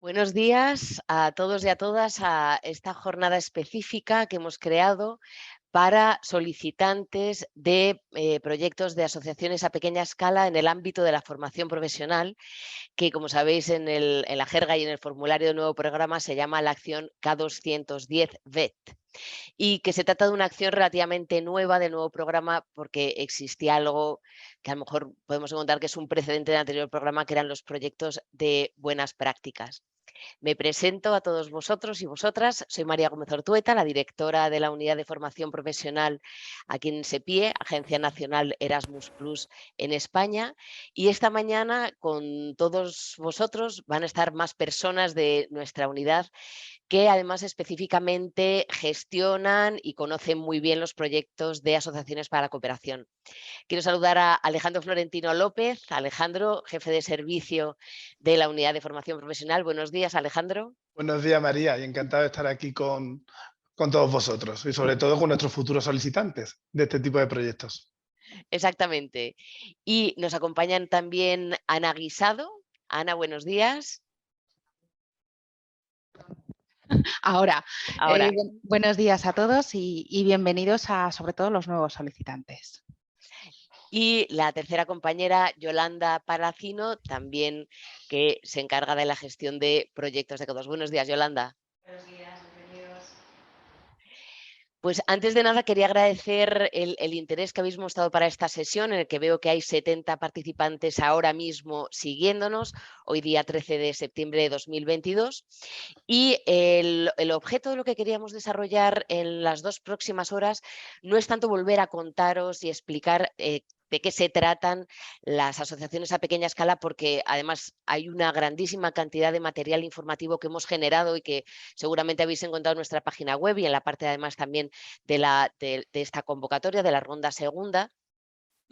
Buenos días a todos y a todas a esta jornada específica que hemos creado para solicitantes de proyectos de asociaciones a pequeña escala en el ámbito de la formación profesional, que como sabéis en la jerga y en el formulario del nuevo programa se llama la acción K210 VET y que se trata de una acción relativamente nueva del nuevo programa porque existía algo que a lo mejor podemos encontrar que es un precedente del anterior programa, que eran los proyectos de buenas prácticas. Me presento a todos vosotros y vosotras. Soy María Gómez Ortueta, la directora de la Unidad de Formación Profesional aquí en SEPIE, Agencia Nacional Erasmus Plus en España. Y esta mañana con todos vosotros van a estar más personas de nuestra unidad que además específicamente gestionan y conocen muy bien los proyectos de asociaciones para la cooperación. Quiero saludar a Alejandro Florentino López. Alejandro, jefe de servicio de la Unidad de Formación Profesional. Buenos días, Alejandro. Buenos días, María, y encantado de estar aquí con todos vosotros y sobre todo con nuestros futuros solicitantes de este tipo de proyectos. Exactamente. Y nos acompañan también Ana Guisado. Ana, buenos días. Ahora, Ahora. buenos días a todos y bienvenidos a, sobre todo, los nuevos solicitantes. Y la tercera compañera, Yolanda Palacino, también que se encarga de la gestión de proyectos de CODOS. Buenos días, Yolanda. Buenos días, bienvenidos. Pues antes de nada quería agradecer el interés que habéis mostrado para esta sesión, en el que veo que hay 70 participantes ahora mismo siguiéndonos, hoy día 13 de septiembre de 2022. Y el objeto de lo que queríamos desarrollar en las 2 próximas horas no es tanto volver a contaros y explicar de qué se tratan las asociaciones a pequeña escala, porque además hay una grandísima cantidad de material informativo que hemos generado y que seguramente habéis encontrado en nuestra página web y en la parte además también de esta convocatoria, de la ronda segunda.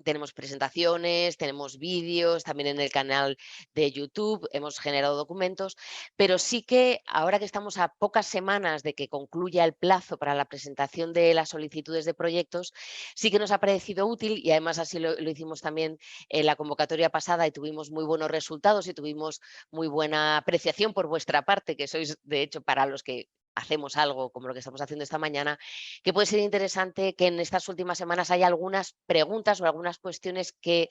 Tenemos presentaciones, tenemos vídeos, también en el canal de YouTube hemos generado documentos, pero sí que ahora que estamos a pocas semanas de que concluya el plazo para la presentación de las solicitudes de proyectos, sí que nos ha parecido útil y además así lo hicimos también en la convocatoria pasada y tuvimos muy buenos resultados y tuvimos muy buena apreciación por vuestra parte, que sois de hecho para los que hacemos algo como lo que estamos haciendo esta mañana, que puede ser interesante que en estas últimas semanas haya algunas preguntas o algunas cuestiones que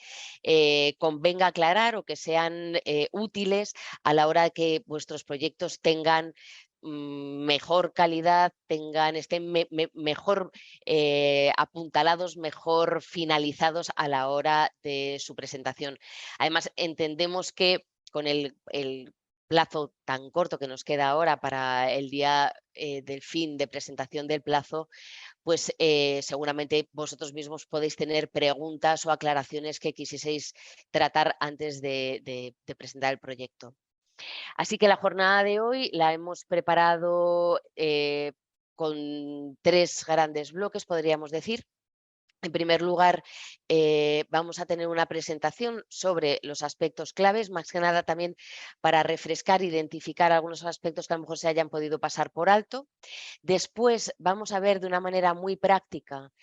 convenga aclarar o que sean útiles a la hora de que vuestros proyectos tengan mejor calidad, estén mejor apuntalados, mejor finalizados a la hora de su presentación. Además, entendemos que con el plazo tan corto que nos queda ahora para el día del fin de presentación del plazo, pues seguramente vosotros mismos podéis tener preguntas o aclaraciones que quisieseis tratar antes de presentar el proyecto. Así que la jornada de hoy la hemos preparado con 3 grandes bloques, podríamos decir. En primer lugar, vamos a tener una presentación sobre los aspectos claves, más que nada también para refrescar, identificar algunos aspectos que a lo mejor se hayan podido pasar por alto. Después vamos a ver de una manera muy práctica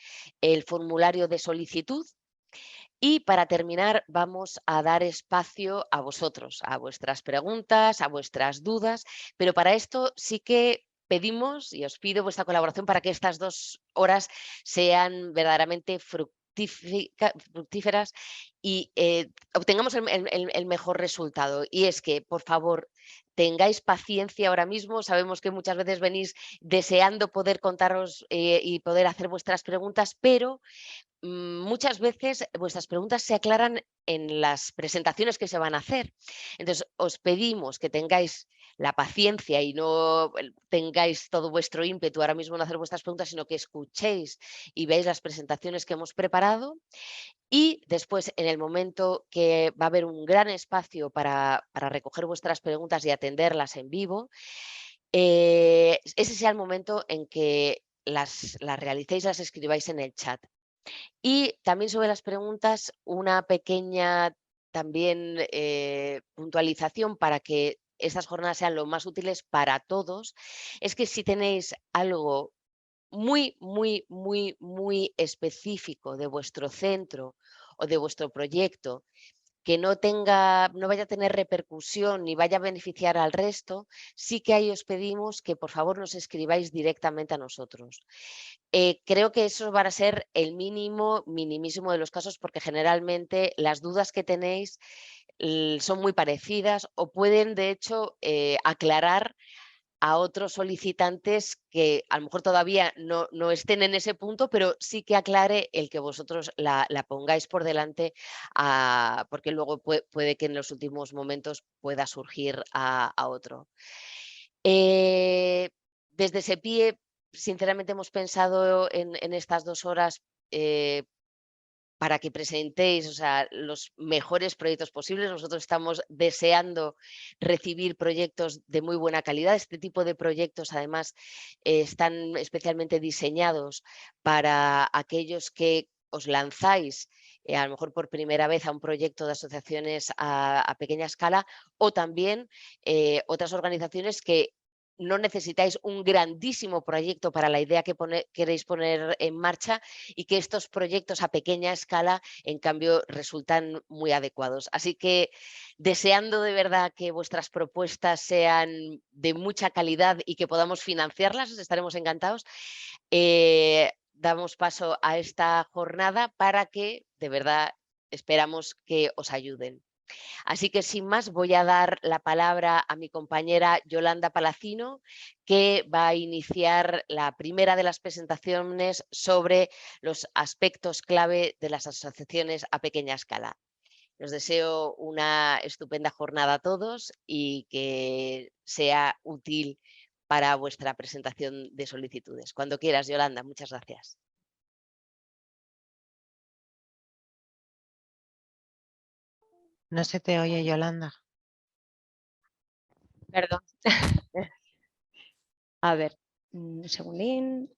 el formulario de solicitud. Y para terminar, vamos a dar espacio a vosotros, a vuestras preguntas, a vuestras dudas, pero para esto sí que pedimos y os pido vuestra colaboración para que estas 2 horas sean verdaderamente fructíferas y obtengamos el mejor resultado. Y es que, por favor, tengáis paciencia ahora mismo. Sabemos que muchas veces venís deseando poder contaros y poder hacer vuestras preguntas, pero muchas veces vuestras preguntas se aclaran en las presentaciones que se van a hacer. Entonces, os pedimos que tengáis la paciencia y no tengáis todo vuestro ímpetu ahora mismo en hacer vuestras preguntas, sino que escuchéis y veáis las presentaciones que hemos preparado. Y después, en el momento que va a haber un gran espacio para recoger vuestras preguntas y atenderlas en vivo, ese sea el momento en que las realicéis, las escribáis en el chat. Y también sobre las preguntas, una pequeña también puntualización para que estas jornadas sean lo más útiles para todos, es que si tenéis algo muy, muy, muy, muy específico de vuestro centro o de vuestro proyecto que no vaya a tener repercusión ni vaya a beneficiar al resto, sí que ahí os pedimos que por favor nos escribáis directamente a nosotros. Creo que eso va a ser el minimísimo de los casos, porque generalmente las dudas que tenéis son muy parecidas o pueden de hecho aclarar a otros solicitantes que a lo mejor todavía no estén en ese punto, pero sí que aclare el que vosotros la pongáis por delante, porque luego puede que en los últimos momentos pueda surgir a otro. Desde SEPIE, sinceramente, hemos pensado en estas 2 horas para que presentéis, o sea, los mejores proyectos posibles. Nosotros estamos deseando recibir proyectos de muy buena calidad. Este tipo de proyectos, además, están especialmente diseñados para aquellos que os lanzáis a lo mejor por primera vez a un proyecto de asociaciones a pequeña escala, o también otras organizaciones que no necesitáis un grandísimo proyecto para la idea que queréis poner en marcha, y que estos proyectos a pequeña escala, en cambio, resultan muy adecuados. Así que, deseando de verdad que vuestras propuestas sean de mucha calidad y que podamos financiarlas, estaremos encantados. Damos paso a esta jornada para que, de verdad, esperamos que os ayuden. Así que sin más voy a dar la palabra a mi compañera Yolanda Palacino, que va a iniciar la primera de las presentaciones sobre los aspectos clave de las asociaciones a pequeña escala. Os deseo una estupenda jornada a todos y que sea útil para vuestra presentación de solicitudes. Cuando quieras, Yolanda, muchas gracias. No se te oye, Yolanda. Perdón. A ver, un segundín.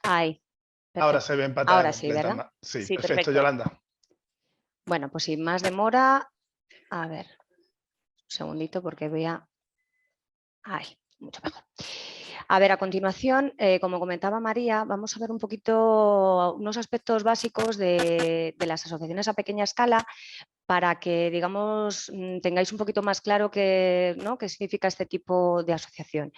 Ahí. Ahora Perfecto. se ve en pantalla Ahora sí, completa. ¿verdad? Sí, Sí, perfecto, perfecto. Yolanda. Bueno, pues sin más demora, a ver, un segundito porque voy a... Ahí, mucho mejor. A ver, a continuación, como comentaba María, vamos a ver un poquito unos aspectos básicos de las asociaciones a pequeña escala, para que, digamos, tengáis un poquito más claro qué significa este tipo de asociación.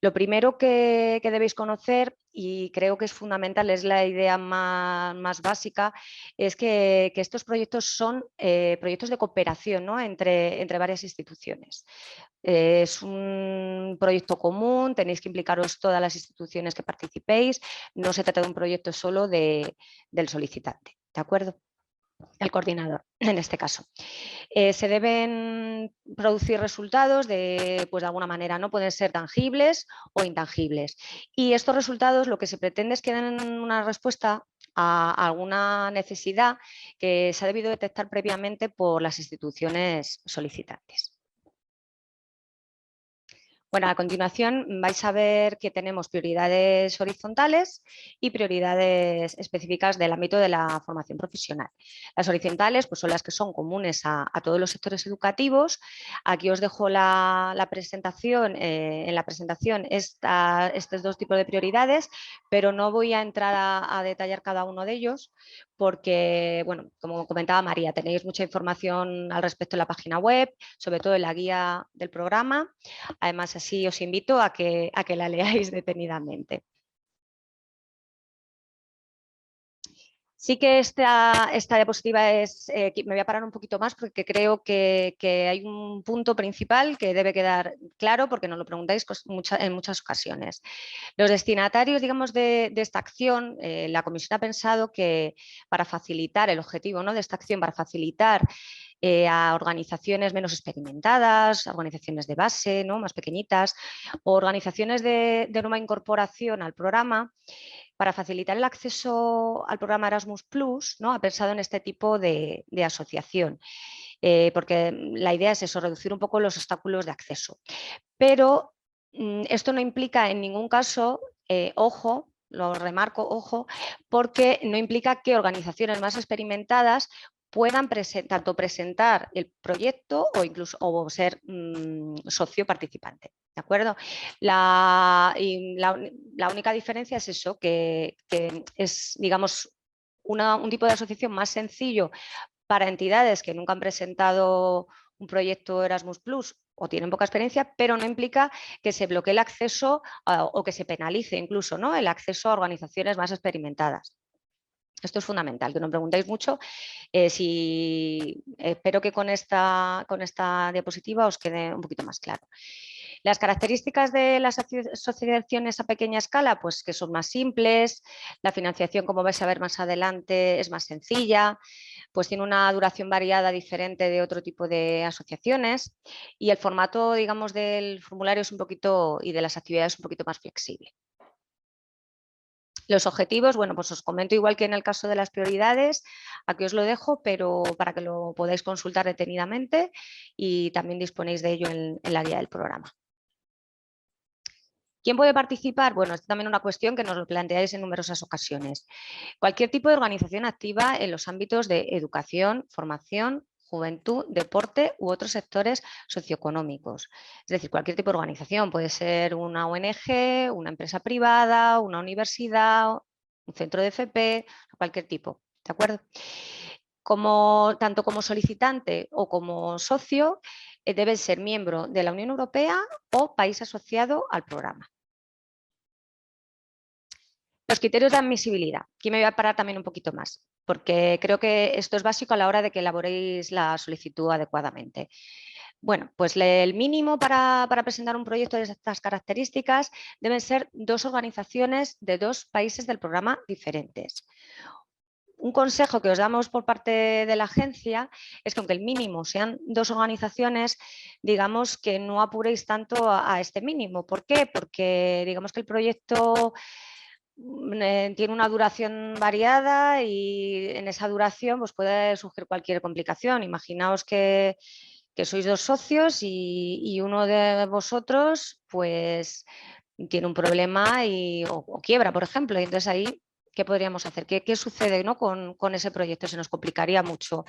Lo primero que debéis conocer, y creo que es fundamental, es la idea más básica, es que estos proyectos son proyectos de cooperación, ¿no?, entre varias instituciones. Es un proyecto común, tenéis que implicaros todas las instituciones que participéis, no se trata de un proyecto solo del solicitante, ¿de acuerdo? El coordinador, en este caso. Se deben producir resultados pues de alguna manera, no pueden ser tangibles o intangibles. Y estos resultados lo que se pretende es que den una respuesta a alguna necesidad que se ha debido detectar previamente por las instituciones solicitantes. Bueno, a continuación vais a ver que tenemos prioridades horizontales y prioridades específicas del ámbito de la formación profesional. Las horizontales pues, son las que son comunes a todos los sectores educativos. Aquí os dejo la presentación, en la presentación estos 2 tipos de prioridades, pero no voy a entrar a detallar cada uno de ellos porque, bueno, como comentaba María, tenéis mucha información al respecto en la página web, sobre todo en la guía del programa. Además, así os invito a que la leáis detenidamente. Sí que esta diapositiva es, me voy a parar un poquito más porque creo que hay un punto principal que debe quedar claro porque nos lo preguntáis en muchas ocasiones. Los destinatarios, digamos, de esta acción, la Comisión ha pensado que para facilitar el objetivo, ¿no?, de esta acción, para facilitar a organizaciones menos experimentadas, organizaciones de base, ¿no?, más pequeñitas, o organizaciones de nueva incorporación al programa, para facilitar el acceso al programa Erasmus+, ¿no?, ha pensado en este tipo de asociación, porque la idea es eso, reducir un poco los obstáculos de acceso. Pero esto no implica en ningún caso, ojo, lo remarco, ojo, porque no implica que organizaciones más experimentadas puedan tanto presentar el proyecto o incluso ser socio participante. ¿De acuerdo? La única diferencia es eso, que es, digamos, un tipo de asociación más sencillo para entidades que nunca han presentado un proyecto Erasmus Plus o tienen poca experiencia, pero no implica que se bloquee el acceso o que se penalice incluso, ¿no?, el acceso a organizaciones más experimentadas. Esto es fundamental, que no preguntéis mucho. Espero que con esta diapositiva os quede un poquito más claro. Las características de las asociaciones a pequeña escala, pues que son más simples, la financiación, como vais a ver más adelante, es más sencilla, pues tiene una duración variada diferente de otro tipo de asociaciones y el formato, digamos, del formulario es un poquito y de las actividades un poquito más flexible. Los objetivos, bueno, pues os comento igual que en el caso de las prioridades, aquí os lo dejo, pero para que lo podáis consultar detenidamente y también disponéis de ello en la guía del programa. ¿Quién puede participar? Bueno, es también una cuestión que nos lo planteáis en numerosas ocasiones. Cualquier tipo de organización activa en los ámbitos de educación, formación, juventud, deporte u otros sectores socioeconómicos. Es decir, cualquier tipo de organización, puede ser una ONG, una empresa privada, una universidad, un centro de FP, cualquier tipo, ¿de acuerdo? Tanto como solicitante o como socio, debe ser miembro de la Unión Europea o país asociado al programa. Los criterios de admisibilidad. Aquí me voy a parar también un poquito más, porque creo que esto es básico a la hora de que elaboréis la solicitud adecuadamente. Bueno, pues el mínimo para presentar un proyecto de estas características deben ser 2 organizaciones de 2 países del programa diferentes. Un consejo que os damos por parte de la agencia es que aunque el mínimo sean 2 organizaciones, digamos que no apuréis tanto a este mínimo. ¿Por qué? Porque digamos que el proyecto tiene una duración variada y en esa duración pues puede surgir cualquier complicación. Imaginaos que sois 2 socios y uno de vosotros pues tiene un problema o quiebra, por ejemplo, y entonces ahí ¿qué podríamos hacer? ¿Qué sucede, ¿no?, con ese proyecto? Se nos complicaría mucho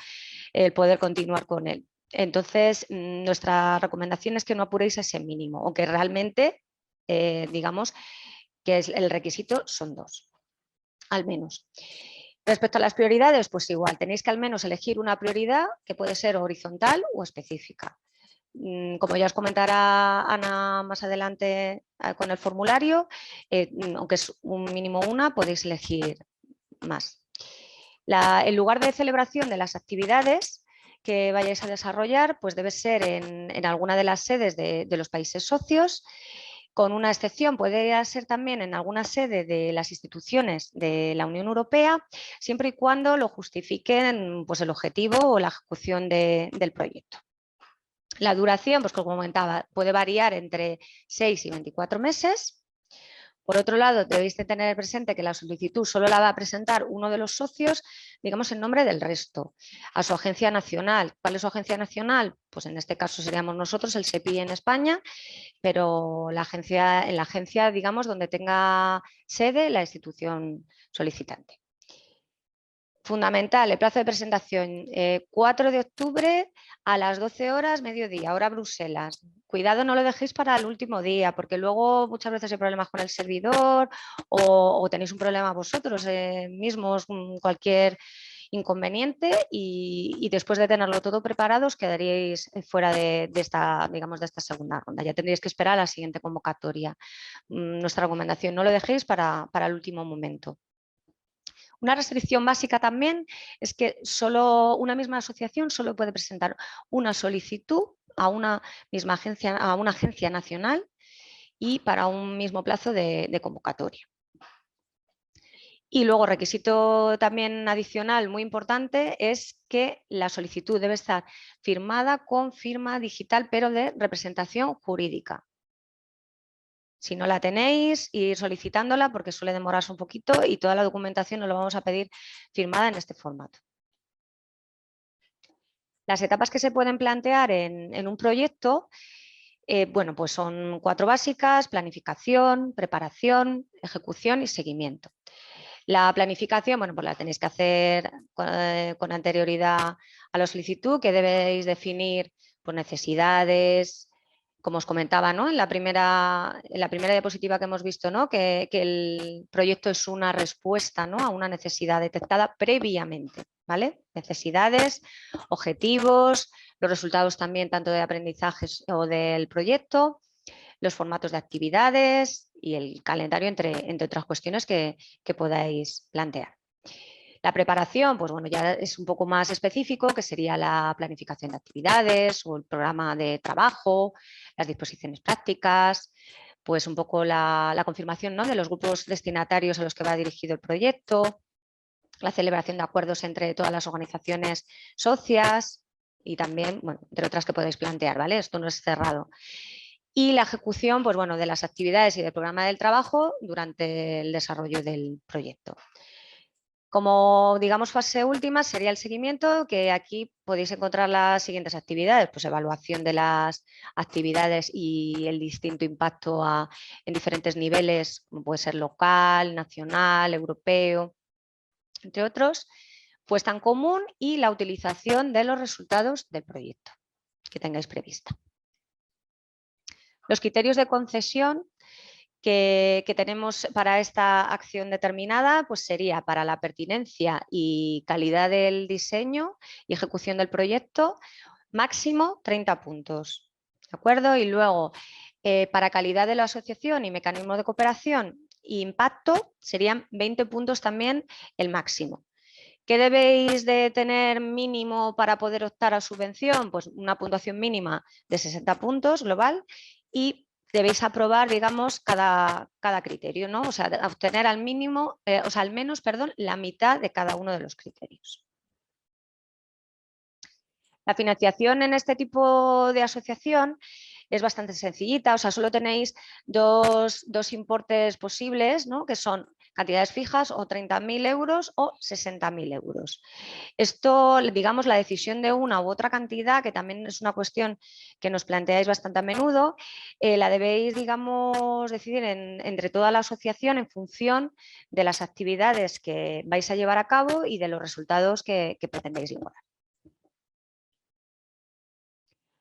el poder continuar con él. Entonces, nuestra recomendación es que no apuréis a ese mínimo, aunque realmente, digamos, que el requisito son 2, al menos. Respecto a las prioridades, pues igual, tenéis que al menos elegir una prioridad que puede ser horizontal o específica. Como ya os comentará Ana más adelante con el formulario, aunque es un mínimo una, podéis elegir más. El lugar de celebración de las actividades que vayáis a desarrollar pues debe ser en alguna de las sedes de los países socios. Con una excepción, puede ser también en alguna sede de las instituciones de la Unión Europea, siempre y cuando lo justifiquen pues, el objetivo o la ejecución del proyecto. La duración, pues como comentaba, puede variar entre 6 y 24 meses. Por otro lado, debéis de tener presente que la solicitud solo la va a presentar uno de los socios, digamos en nombre del resto, a su agencia nacional. ¿Cuál es su agencia nacional? Pues en este caso seríamos nosotros, el SEPI en España, pero en la agencia, digamos, donde tenga sede la institución solicitante. Fundamental, el plazo de presentación, 4 de octubre a las 12 horas, mediodía, hora Bruselas. Cuidado, no lo dejéis para el último día, porque luego muchas veces hay problemas con el servidor o tenéis un problema vosotros mismos, cualquier inconveniente y después de tenerlo todo preparado os quedaríais fuera de esta segunda ronda. Ya tendríais que esperar a la siguiente convocatoria. Nuestra recomendación, no lo dejéis para el último momento. Una restricción básica también es que una misma asociación solo puede presentar una solicitud a una misma agencia, a una agencia nacional y para un mismo plazo de convocatoria. Y luego, requisito también adicional muy importante es que la solicitud debe estar firmada con firma digital, pero de representación jurídica. Si no la tenéis, ir solicitándola porque suele demorarse un poquito y toda la documentación nos lo vamos a pedir firmada en este formato. Las etapas que se pueden plantear en un proyecto, bueno, pues son 4 básicas: planificación, preparación, ejecución y seguimiento. La planificación, bueno, pues la tenéis que hacer con anterioridad a la solicitud, que debéis definir pues, necesidades, como os comentaba, ¿no? en la primera diapositiva que hemos visto, ¿no? que el proyecto es una respuesta, ¿no? a una necesidad detectada previamente, ¿vale? Necesidades, objetivos, los resultados también tanto de aprendizajes o del proyecto, los formatos de actividades y el calendario, entre otras cuestiones que podáis plantear. La preparación, pues bueno, ya es un poco más específico, que sería la planificación de actividades o el programa de trabajo, las disposiciones prácticas, pues un poco la confirmación, ¿no? de los grupos destinatarios a los que va dirigido el proyecto, la celebración de acuerdos entre todas las organizaciones socias y también, bueno, entre otras que podéis plantear, ¿vale? Esto no es cerrado. Y la ejecución, pues bueno, de las actividades y del programa del trabajo durante el desarrollo del proyecto. Como, digamos, fase última sería el seguimiento, que aquí podéis encontrar las siguientes actividades, pues evaluación de las actividades y el distinto impacto en diferentes niveles, como puede ser local, nacional, europeo, entre otros, puesta en común y la utilización de los resultados del proyecto que tengáis prevista. Los criterios de concesión que tenemos para esta acción determinada, pues sería para la pertinencia y calidad del diseño y ejecución del proyecto, máximo 30 puntos. ¿De acuerdo? Y luego, para calidad de la asociación y mecanismo de cooperación e impacto, serían 20 puntos también el máximo. ¿Qué debéis de tener mínimo para poder optar a subvención? Pues una puntuación mínima de 60 puntos global y debéis aprobar, digamos, cada criterio, ¿no? O sea, obtener al mínimo, al menos, perdón, la mitad de cada uno de los criterios. La financiación en este tipo de asociación es bastante sencillita, o sea, solo tenéis dos importes posibles, ¿no? Que son cantidades fijas o 30.000 euros o 60.000 euros. Esto, digamos, la decisión de una u otra cantidad, que también es una cuestión que nos planteáis bastante a menudo, la debéis, digamos, decidir entre toda la asociación en función de las actividades que vais a llevar a cabo y de los resultados que pretendéis lograr.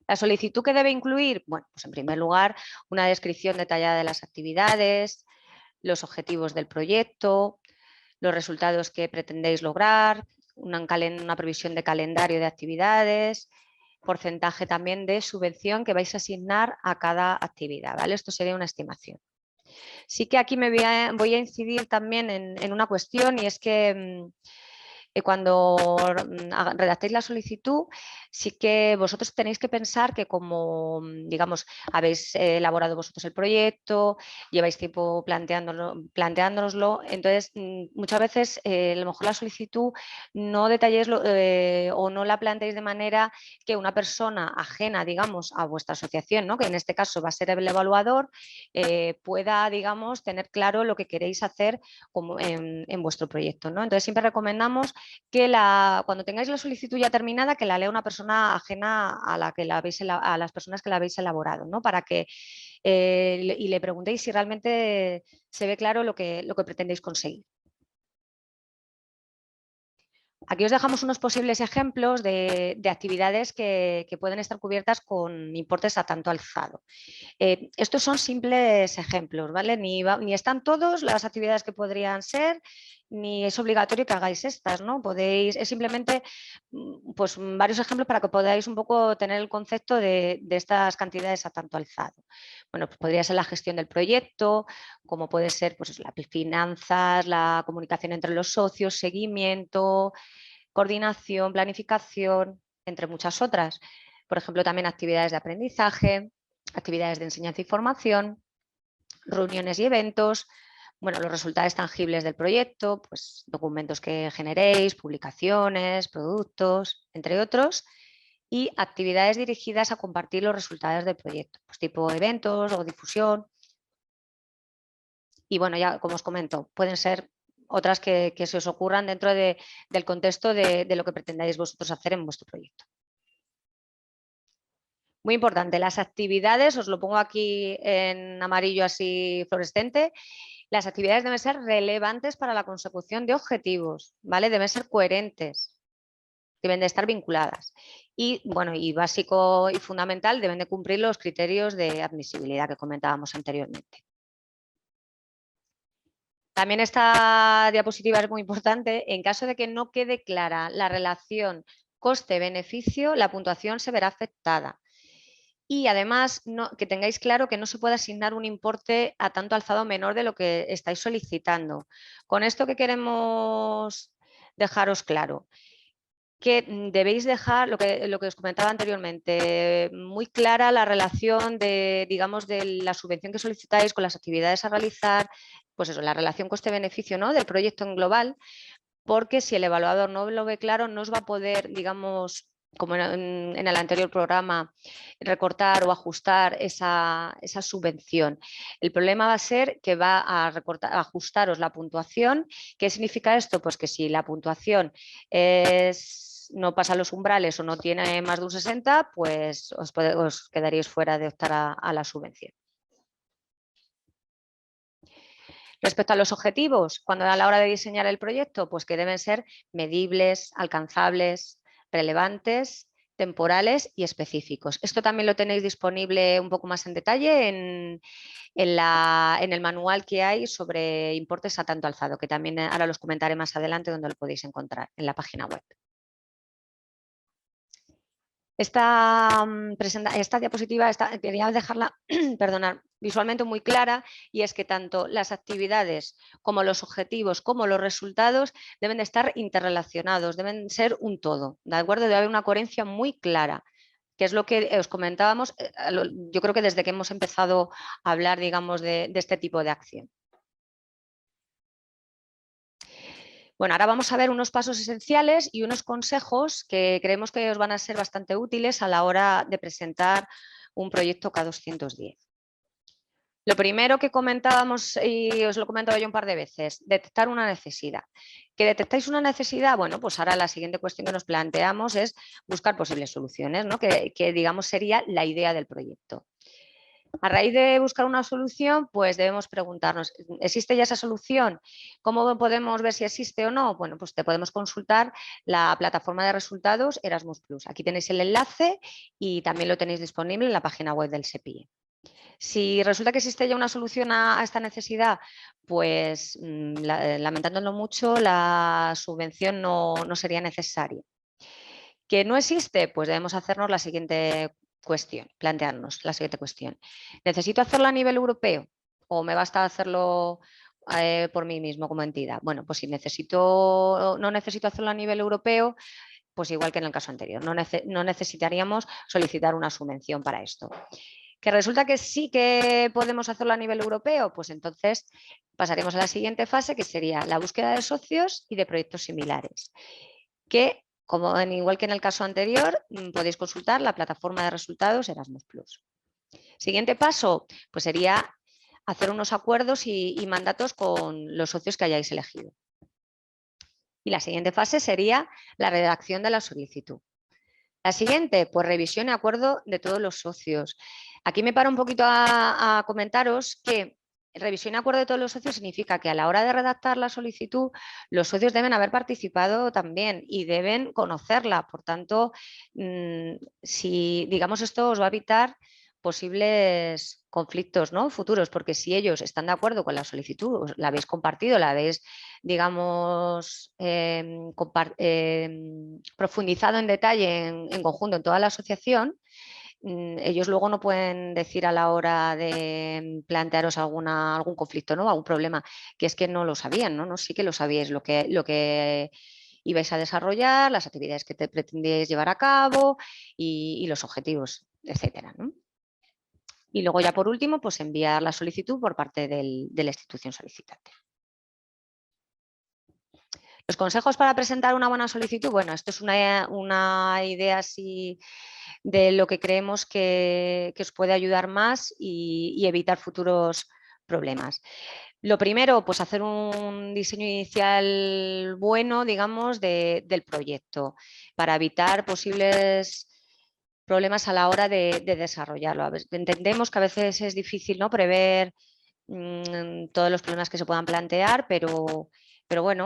La solicitud que debe incluir, bueno, pues en primer lugar, una descripción detallada de las actividades, los objetivos del proyecto, los resultados que pretendéis lograr, una previsión de calendario de actividades, porcentaje también de subvención que vais a asignar a cada actividad, ¿vale? Esto sería una estimación. Sí que aquí voy a incidir también en una cuestión, y es que cuando redactéis la solicitud, sí que vosotros tenéis que pensar que como, digamos, habéis elaborado vosotros el proyecto, lleváis tiempo planteándonoslo, entonces muchas veces a lo mejor la solicitud no detalléis o no la planteéis de manera que una persona ajena, digamos, a vuestra asociación, ¿no? Que en este caso va a ser el evaluador, pueda, digamos, tener claro lo que queréis hacer en vuestro proyecto, ¿no? Entonces siempre recomendamos que cuando tengáis la solicitud ya terminada, que la lea una persona ajena a las personas que la habéis elaborado, ¿no? Para que y le preguntéis si realmente se ve claro lo que pretendéis conseguir. Aquí os dejamos unos posibles ejemplos de actividades que pueden estar cubiertas con importes a tanto alzado. Estos son simples ejemplos, ¿vale? Ni están todas las actividades que podrían ser, ni es obligatorio que hagáis estas, ¿no? Es simplemente pues, varios ejemplos para que podáis un poco tener el concepto de estas cantidades a tanto alzado. Bueno, pues podría ser la gestión del proyecto, como puede ser pues, las finanzas, la comunicación entre los socios, seguimiento, coordinación, planificación, entre muchas otras. Por ejemplo, también actividades de aprendizaje, actividades de enseñanza y formación, reuniones y eventos, bueno, los resultados tangibles del proyecto, pues documentos que generéis, publicaciones, productos, entre otros, y actividades dirigidas a compartir los resultados del proyecto, pues tipo eventos o difusión. Y bueno, ya como os comento, pueden ser otras que se os ocurran dentro del contexto de lo que pretendáis vosotros hacer en vuestro proyecto. Muy importante, las actividades, os lo pongo aquí en amarillo así fluorescente. Las actividades deben ser relevantes para la consecución de objetivos, ¿vale? Deben ser coherentes, deben de estar vinculadas. Y, bueno, y básico y fundamental, deben de cumplir los criterios de admisibilidad que comentábamos anteriormente. También esta diapositiva es muy importante. En caso de que no quede clara la relación coste-beneficio, la puntuación se verá afectada. Y además, que tengáis claro que no se puede asignar un importe a tanto alzado menor de lo que estáis solicitando. Con esto que queremos dejaros claro, que debéis dejar, lo que os comentaba anteriormente, muy clara la relación de, digamos, de la subvención que solicitáis con las actividades a realizar, pues eso, la relación coste-beneficio, ¿no?, del proyecto en global, porque si el evaluador no lo ve claro, no os va a poder, digamos, como en el anterior programa, recortar o ajustar esa subvención. El problema va a ser que va a ajustaros la puntuación. ¿Qué significa esto? Pues que si la puntuación no pasa los umbrales o no tiene más de un 60, pues os quedaríais fuera de optar a la subvención. Respecto a los objetivos, cuando a la hora de diseñar el proyecto, pues que deben ser medibles, alcanzables, relevantes, temporales y específicos. Esto también lo tenéis disponible un poco más en detalle en el manual que hay sobre importes a tanto alzado, que también ahora los comentaré más adelante donde lo podéis encontrar en la página web. Esta diapositiva quería dejarla visualmente muy clara, y es que tanto las actividades como los objetivos como los resultados deben de estar interrelacionados, deben ser un todo, ¿de acuerdo? Debe haber una coherencia muy clara, que es lo que os comentábamos, yo creo que desde que hemos empezado a hablar, digamos, de este tipo de acción. Bueno, ahora vamos a ver unos pasos esenciales y unos consejos que creemos que os van a ser bastante útiles a la hora de presentar un proyecto K210. Lo primero que comentábamos, y os lo he comentado yo un par de veces, detectar una necesidad. ¿Que detectáis una necesidad? Bueno, pues ahora la siguiente cuestión que nos planteamos es buscar posibles soluciones, ¿no? que digamos sería la idea del proyecto. A raíz de buscar una solución, pues debemos preguntarnos, ¿existe ya esa solución? ¿Cómo podemos ver si existe o no? Bueno, pues te podemos consultar la plataforma de resultados Erasmus+. Aquí tenéis el enlace y también lo tenéis disponible en la página web del SEPIE. Si resulta que existe ya una solución a esta necesidad, pues lamentándolo mucho, la subvención no sería necesaria. ¿Que no existe? Pues debemos hacernos la siguiente cuestión, plantearnos la siguiente cuestión. ¿Necesito hacerlo a nivel europeo o me basta hacerlo por mí mismo como entidad? Bueno, pues si no necesito hacerlo a nivel europeo, pues igual que en el caso anterior, no necesitaríamos solicitar una subvención para esto. ¿Que resulta que sí que podemos hacerlo a nivel europeo? Pues entonces pasaremos a la siguiente fase, que sería la búsqueda de socios y de proyectos similares, que igual que en el caso anterior, podéis consultar la plataforma de resultados Erasmus+. Siguiente paso, pues sería hacer unos acuerdos y mandatos con los socios que hayáis elegido. Y la siguiente fase sería la redacción de la solicitud. La siguiente, pues revisión y acuerdo de todos los socios. Aquí me paro un poquito a comentaros que revisión y acuerdo de todos los socios significa que a la hora de redactar la solicitud, los socios deben haber participado también y deben conocerla. Por tanto, si digamos esto os va a evitar posibles conflictos, ¿no?, futuros, porque si ellos están de acuerdo con la solicitud, la habéis compartido, la habéis, digamos, profundizado en detalle en conjunto en toda la asociación, ellos luego no pueden decir a la hora de plantearos algún conflicto, ¿no?, algún problema, que es que no lo sabían, ¿no? Sí que lo sabíais lo que ibais a desarrollar, las actividades que pretendíais llevar a cabo y los objetivos, etcétera, ¿no? Y luego ya por último, pues enviar la solicitud por parte de la institución solicitante. Los consejos para presentar una buena solicitud, bueno, esto es una idea así de lo que creemos que os puede ayudar más y evitar futuros problemas. Lo primero, pues hacer un diseño inicial bueno, digamos, del proyecto para evitar posibles problemas a la hora de desarrollarlo. Entendemos que a veces es difícil, ¿no?, prever todos los problemas que se puedan plantear, pero bueno,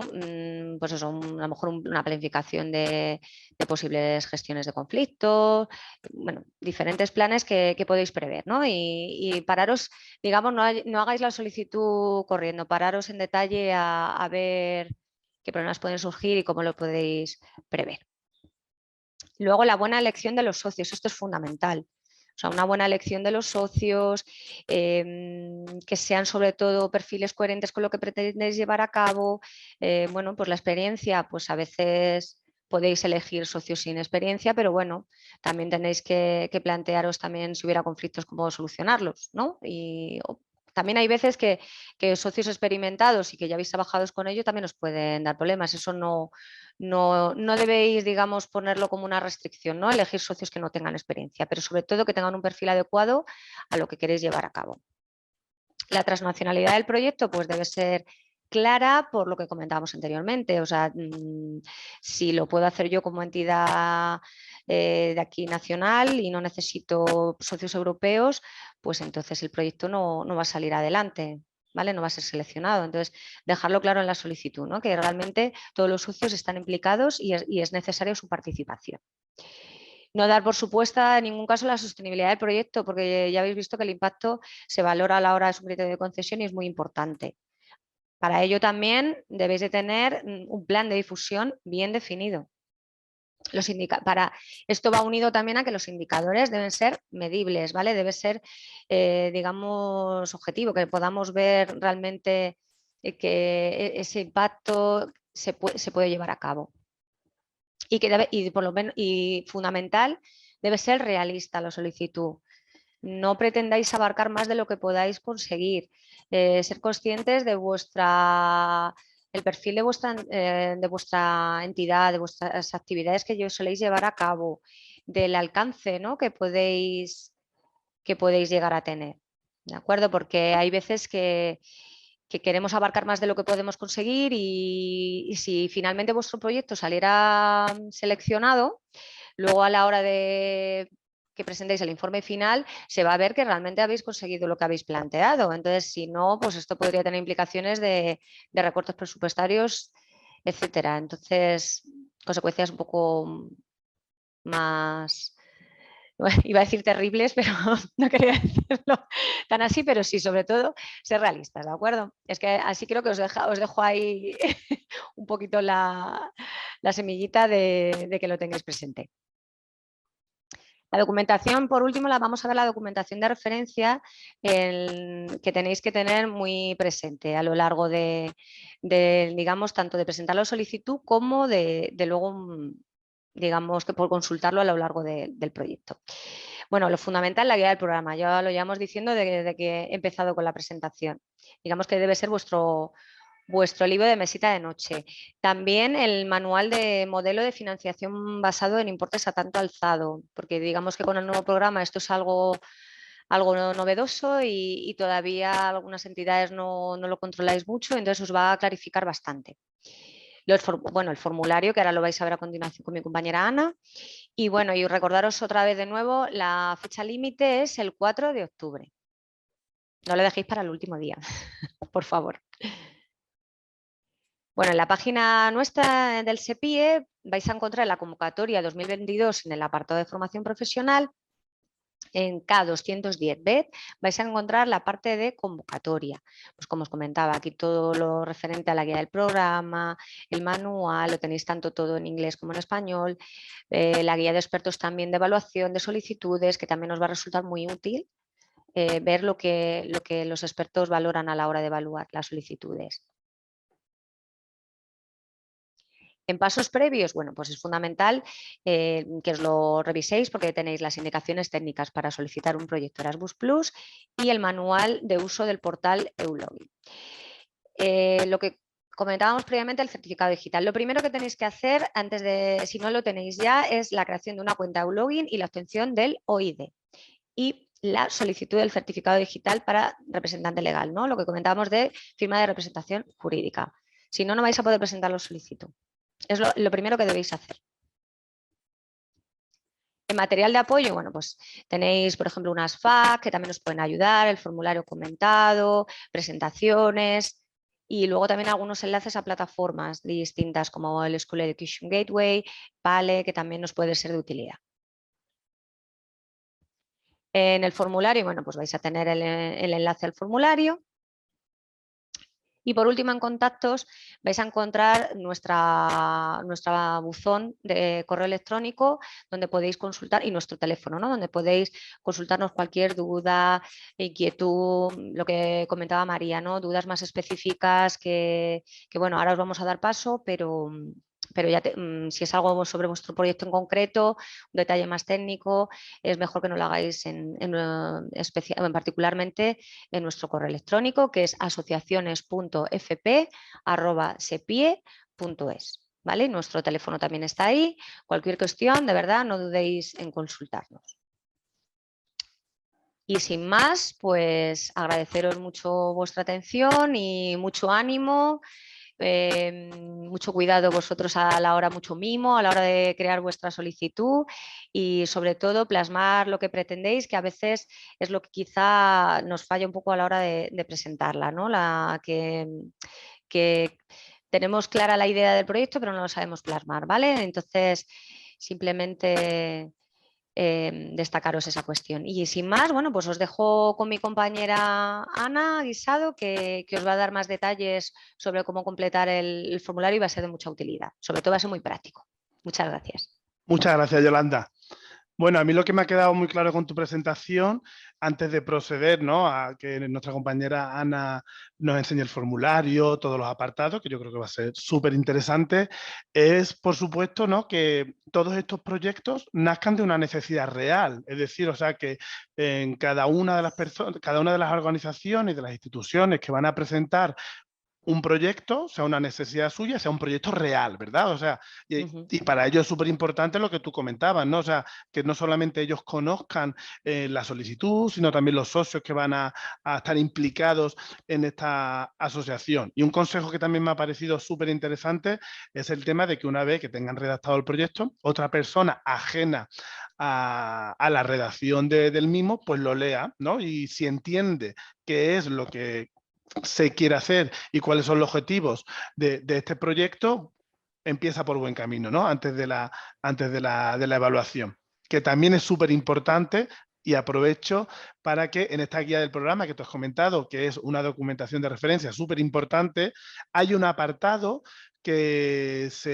pues eso, a lo mejor una planificación de posibles gestiones de conflictos, bueno, diferentes planes que podéis prever, ¿no? Y pararos, digamos, no hagáis la solicitud corriendo, pararos en detalle a ver qué problemas pueden surgir y cómo lo podéis prever. Luego, la buena elección de los socios, esto es fundamental. O sea, una buena elección de los socios, que sean sobre todo perfiles coherentes con lo que pretendéis llevar a cabo. Bueno, pues la experiencia, pues a veces podéis elegir socios sin experiencia, pero bueno, también tenéis que plantearos también si hubiera conflictos, cómo solucionarlos, ¿no? Y también hay veces que socios experimentados y que ya habéis trabajado con ellos también os pueden dar problemas. Eso no debéis, digamos, ponerlo como una restricción, ¿no? Elegir socios que no tengan experiencia, pero sobre todo que tengan un perfil adecuado a lo que queréis llevar a cabo. La transnacionalidad del proyecto pues debe ser clara por lo que comentábamos anteriormente. O sea, si lo puedo hacer yo como entidad de aquí nacional y no necesito socios europeos, pues entonces el proyecto no va a salir adelante. ¿Vale? No va a ser seleccionado. Entonces, dejarlo claro en la solicitud, ¿no? Que realmente todos los socios están implicados y es necesaria su participación. No dar por supuesta en ningún caso la sostenibilidad del proyecto, porque ya habéis visto que el impacto se valora a la hora de su criterio de concesión y es muy importante. Para ello también debéis de tener un plan de difusión bien definido. Esto va unido también a que los indicadores deben ser medibles, ¿vale? Debe ser, digamos, objetivo, que podamos ver realmente que ese impacto se puede llevar a cabo. Y fundamental, debe ser realista la solicitud. No pretendáis abarcar más de lo que podáis conseguir. Ser conscientes de el perfil de vuestra entidad, de vuestras actividades que soléis llevar a cabo, del alcance, ¿no? que podéis llegar a tener. ¿De acuerdo? Porque hay veces que queremos abarcar más de lo que podemos conseguir y si finalmente vuestro proyecto saliera seleccionado, luego a la hora de que presentéis el informe final, se va a ver que realmente habéis conseguido lo que habéis planteado. Entonces, si no, pues esto podría tener implicaciones de recortes presupuestarios, etcétera. Entonces, consecuencias un poco más, iba a decir terribles, pero no quería decirlo tan así, pero sí, sobre todo, ser realistas, ¿de acuerdo? Es que así creo que os dejo ahí un poquito la semillita de que lo tengáis presente. La documentación, por último, vamos a ver la documentación de referencia que tenéis que tener muy presente a lo largo digamos, tanto de presentar la solicitud como de luego, digamos, que por consultarlo a lo largo del proyecto. Bueno, lo fundamental, la guía del programa. Ya lo llevamos diciendo desde que he empezado con la presentación. Digamos que debe ser vuestro libro de mesita de noche. También el manual de modelo de financiación basado en importes a tanto alzado, porque digamos que con el nuevo programa esto es algo novedoso y todavía algunas entidades no lo controláis mucho, entonces os va a clarificar bastante. El formulario, que ahora lo vais a ver a continuación con mi compañera Ana. Y bueno, y recordaros otra vez de nuevo, la fecha límite es el 4 de octubre. No lo dejéis para el último día, por favor. Bueno, en la página nuestra del SEPIE vais a encontrar la convocatoria 2022 en el apartado de formación profesional. En K210B vais a encontrar la parte de convocatoria. Pues como os comentaba, aquí todo lo referente a la guía del programa, el manual, lo tenéis tanto todo en inglés como en español, la guía de expertos también de evaluación de solicitudes, que también os va a resultar muy útil ver lo que los expertos valoran a la hora de evaluar las solicitudes. En pasos previos, bueno, pues es fundamental que os lo reviséis porque tenéis las indicaciones técnicas para solicitar un proyecto Erasmus+ y el manual de uso del portal Eulogin. Lo que comentábamos previamente, el certificado digital. Lo primero que tenéis que hacer, si no lo tenéis ya, es la creación de una cuenta Eulogin y la obtención del OID. Y la solicitud del certificado digital para representante legal, ¿no? Lo que comentábamos de firma de representación jurídica. Si no, no vais a poder presentar la solicitud. Es lo primero que debéis hacer. En material de apoyo, bueno, pues tenéis, por ejemplo, unas FAQ que también os pueden ayudar, el formulario comentado, presentaciones y luego también algunos enlaces a plataformas distintas como el School Education Gateway, PALE, que también nos puede ser de utilidad. En el formulario, bueno, pues vais a tener el enlace al formulario. Y por último, en contactos vais a encontrar nuestra buzón de correo electrónico donde podéis consultar y nuestro teléfono, ¿no? Donde podéis consultarnos cualquier duda, inquietud, lo que comentaba María, ¿no? Dudas más específicas que bueno, ahora os vamos a dar paso, pero ya si es algo sobre vuestro proyecto en concreto, un detalle más técnico, es mejor que no lo hagáis particularmente en nuestro correo electrónico, que es asociaciones.fp@sepie.es. ¿Vale? Nuestro teléfono también está ahí. Cualquier cuestión, de verdad, no dudéis en consultarnos. Y sin más, pues agradeceros mucho vuestra atención y mucho ánimo. Mucho cuidado vosotros a la hora, mucho mimo a la hora de crear vuestra solicitud y sobre todo plasmar lo que pretendéis, que a veces es lo que quizá nos falla un poco a la hora de presentarla, ¿no? Que tenemos clara la idea del proyecto pero no lo sabemos plasmar, ¿vale? Entonces simplemente destacaros esa cuestión. Y sin más, bueno, pues os dejo con mi compañera Ana Guisado, que os va a dar más detalles sobre cómo completar el formulario y va a ser de mucha utilidad. Sobre todo va a ser muy práctico. Muchas gracias. Muchas gracias, Yolanda. Bueno, a mí lo que me ha quedado muy claro con tu presentación, antes de proceder, ¿no?, a que nuestra compañera Ana nos enseñe el formulario, todos los apartados, que yo creo que va a ser súper interesante, es, por supuesto, ¿no?, que todos estos proyectos nazcan de una necesidad real. Es decir, o sea, que en cada una de las personas, cada una de las organizaciones y de las instituciones que van a presentar un proyecto, sea una necesidad suya, sea un proyecto real, ¿verdad? O sea, y para ello es súper importante lo que tú comentabas, ¿no? O sea, que no solamente ellos conozcan la solicitud, sino también los socios que van a estar implicados en esta asociación. Y un consejo que también me ha parecido súper interesante es el tema de que una vez que tengan redactado el proyecto, otra persona ajena a la redacción del mismo, pues lo lea, ¿no? Y si entiende qué es lo que se quiere hacer y cuáles son los objetivos de este proyecto, empieza por buen camino, ¿no? Antes de la evaluación, que también es súper importante. Y aprovecho para que en esta guía del programa que te has comentado, que es una documentación de referencia súper importante, hay un apartado que es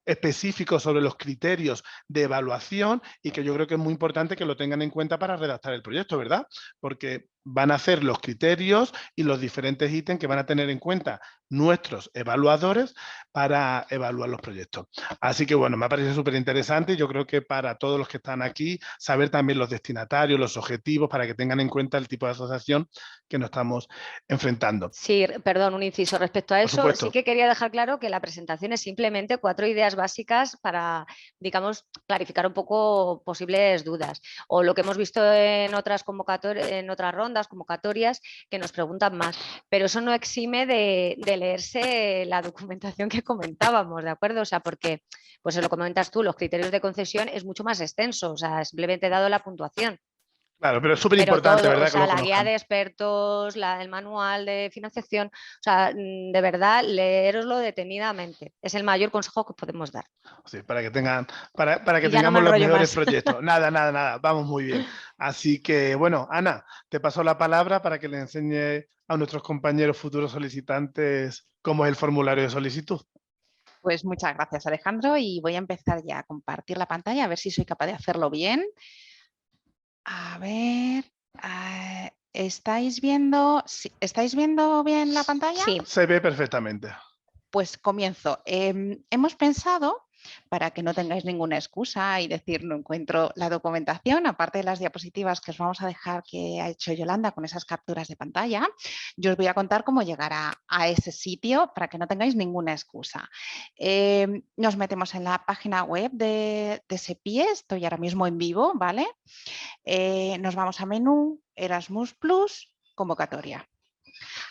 específico sobre los criterios de evaluación y que yo creo que es muy importante que lo tengan en cuenta para redactar el proyecto, ¿verdad? Porque van a hacer los criterios y los diferentes ítems que van a tener en cuenta nuestros evaluadores para evaluar los proyectos. Así que bueno, me parece súper interesante y yo creo que para todos los que están aquí, saber también los destinatarios, los objetivos, para que tengan en cuenta el tipo de asociación que nos estamos enfrentando. Sí, perdón, un inciso respecto a Por eso. supuesto. Sí que quería dejar claro que la presentación es simplemente 4 ideas básicas para, digamos, clarificar un poco posibles dudas. O lo que hemos visto en otras convocatorias, en otras rondas, convocatorias, que nos preguntan más. Pero eso no exime de leerse la documentación que comentábamos, ¿de acuerdo? O sea, porque, pues se lo comentas tú, los criterios de concesión es mucho más extenso, o sea, simplemente dado la puntuación. Claro, pero es súper importante, todo, ¿verdad? o sea, que lo la guía conozcan. de expertos, el manual de financiación, o sea, de verdad, leeroslo detenidamente. Es el mayor consejo que podemos dar. Sí, para que tengan, para que Y ya no me tengamos los enrollo mejores más. proyectos. Nada, vamos muy bien. Así que, bueno, Ana, te paso la palabra para que le enseñe a nuestros compañeros futuros solicitantes cómo es el formulario de solicitud. Pues muchas gracias, Alejandro, y voy a empezar ya a compartir la pantalla, a ver si soy capaz de hacerlo bien. A ver, ¿estáis viendo bien la pantalla? Sí. Se ve perfectamente. Pues comienzo. Hemos pensado, para que no tengáis ninguna excusa y decir no encuentro la documentación, aparte de las diapositivas que os vamos a dejar que ha hecho Yolanda con esas capturas de pantalla, yo os voy a contar cómo llegar a ese sitio para que no tengáis ninguna excusa. Nos metemos en la página web de SEPIE, estoy ahora mismo en vivo, ¿vale? Nos vamos a menú, Erasmus+, convocatoria.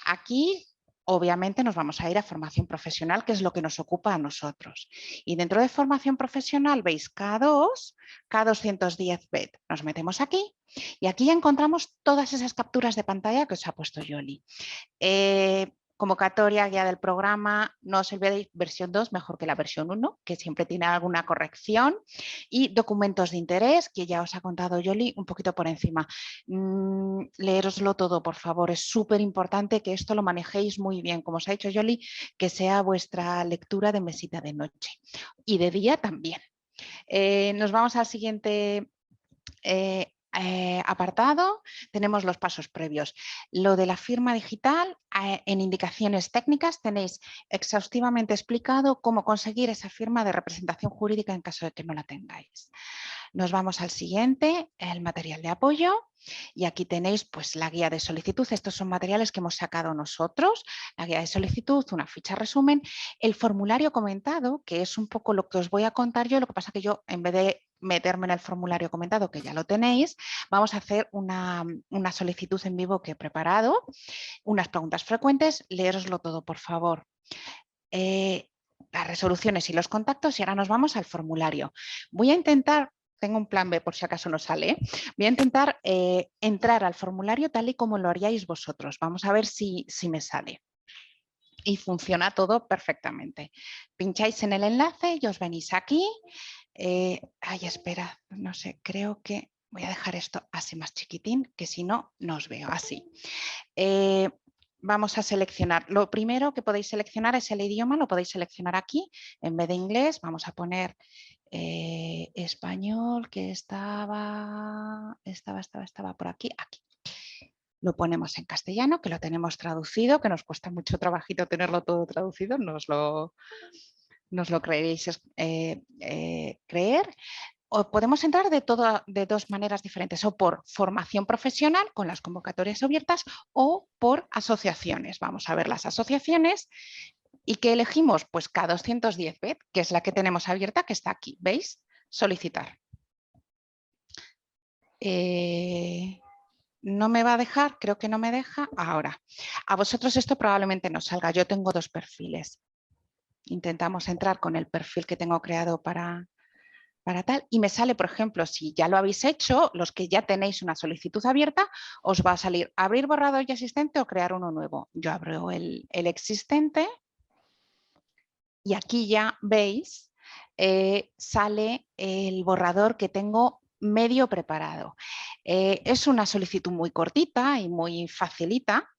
Aquí obviamente nos vamos a ir a formación profesional, que es lo que nos ocupa a nosotros. Y dentro de formación profesional veis K2, K210 BED. Nos metemos aquí y aquí ya encontramos todas esas capturas de pantalla que os ha puesto Yoli. Convocatoria, guía del programa, no os olvidéis, versión 2 mejor que la versión 1, que siempre tiene alguna corrección, y documentos de interés, que ya os ha contado Yoli un poquito por encima. Leéroslo todo, por favor, es súper importante que esto lo manejéis muy bien, como os ha dicho Yoli, que sea vuestra lectura de mesita de noche y de día también. Nos vamos al siguiente apartado, tenemos los pasos previos. Lo de la firma digital, en indicaciones técnicas tenéis exhaustivamente explicado cómo conseguir esa firma de representación jurídica en caso de que no la tengáis. Nos vamos al siguiente, el material de apoyo, y aquí tenéis pues la guía de solicitud. Estos son materiales que hemos sacado nosotros, la guía de solicitud, una ficha resumen, el formulario comentado, que es un poco lo que os voy a contar yo, lo que pasa que yo en vez de meterme en el formulario comentado, que ya lo tenéis, vamos a hacer una solicitud en vivo que he preparado, unas preguntas frecuentes, leéroslo todo, por favor. Las resoluciones y los contactos, y ahora nos vamos al formulario. Voy a intentar, tengo un plan B por si acaso no sale, voy a intentar entrar al formulario tal y como lo haríais vosotros. Vamos a ver si me sale. Y funciona todo perfectamente. Pincháis en el enlace y os venís aquí. Ay, espera, no sé, creo que voy a dejar esto así más chiquitín, que si no, no os veo así. Vamos a seleccionar. Lo primero que podéis seleccionar es el idioma, lo podéis seleccionar aquí. En vez de inglés, vamos a poner español, que estaba por aquí, aquí. Lo ponemos en castellano, que lo tenemos traducido, que nos cuesta mucho trabajito tenerlo todo traducido, no os lo creeréis creer. O podemos entrar de dos maneras diferentes, o por formación profesional con las convocatorias abiertas o por asociaciones. Vamos a ver las asociaciones. ¿Y qué elegimos? Pues K210 BED, que es la que tenemos abierta, que está aquí. ¿Veis? Solicitar. No me va a dejar, creo que no me deja. Ahora, a vosotros esto probablemente no salga. Yo tengo dos perfiles. Intentamos entrar con el perfil que tengo creado para tal, y me sale, por ejemplo, si ya lo habéis hecho, los que ya tenéis una solicitud abierta, os va a salir abrir borrador y existente o crear uno nuevo. Yo abro el existente y aquí ya veis, sale el borrador que tengo medio preparado. Es una solicitud muy cortita y muy facilita.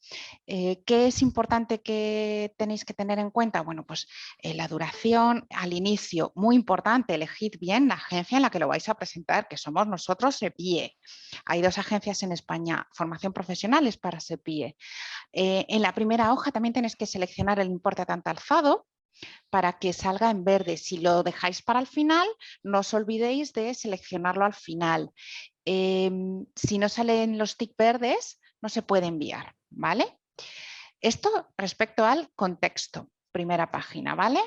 ¿Qué es importante que tenéis que tener en cuenta? Bueno, pues la duración al inicio, muy importante, elegid bien la agencia en la que lo vais a presentar, que somos nosotros, SEPIE. Hay dos agencias en España, formación profesional es para SEPIE. En la primera hoja también tenéis que seleccionar el importe a tanto alzado, para que salga en verde. Si lo dejáis para el final, no os olvidéis de seleccionarlo al final. Si no salen los tics verdes, no se puede enviar, ¿vale? Esto respecto al contexto, primera página, ¿vale?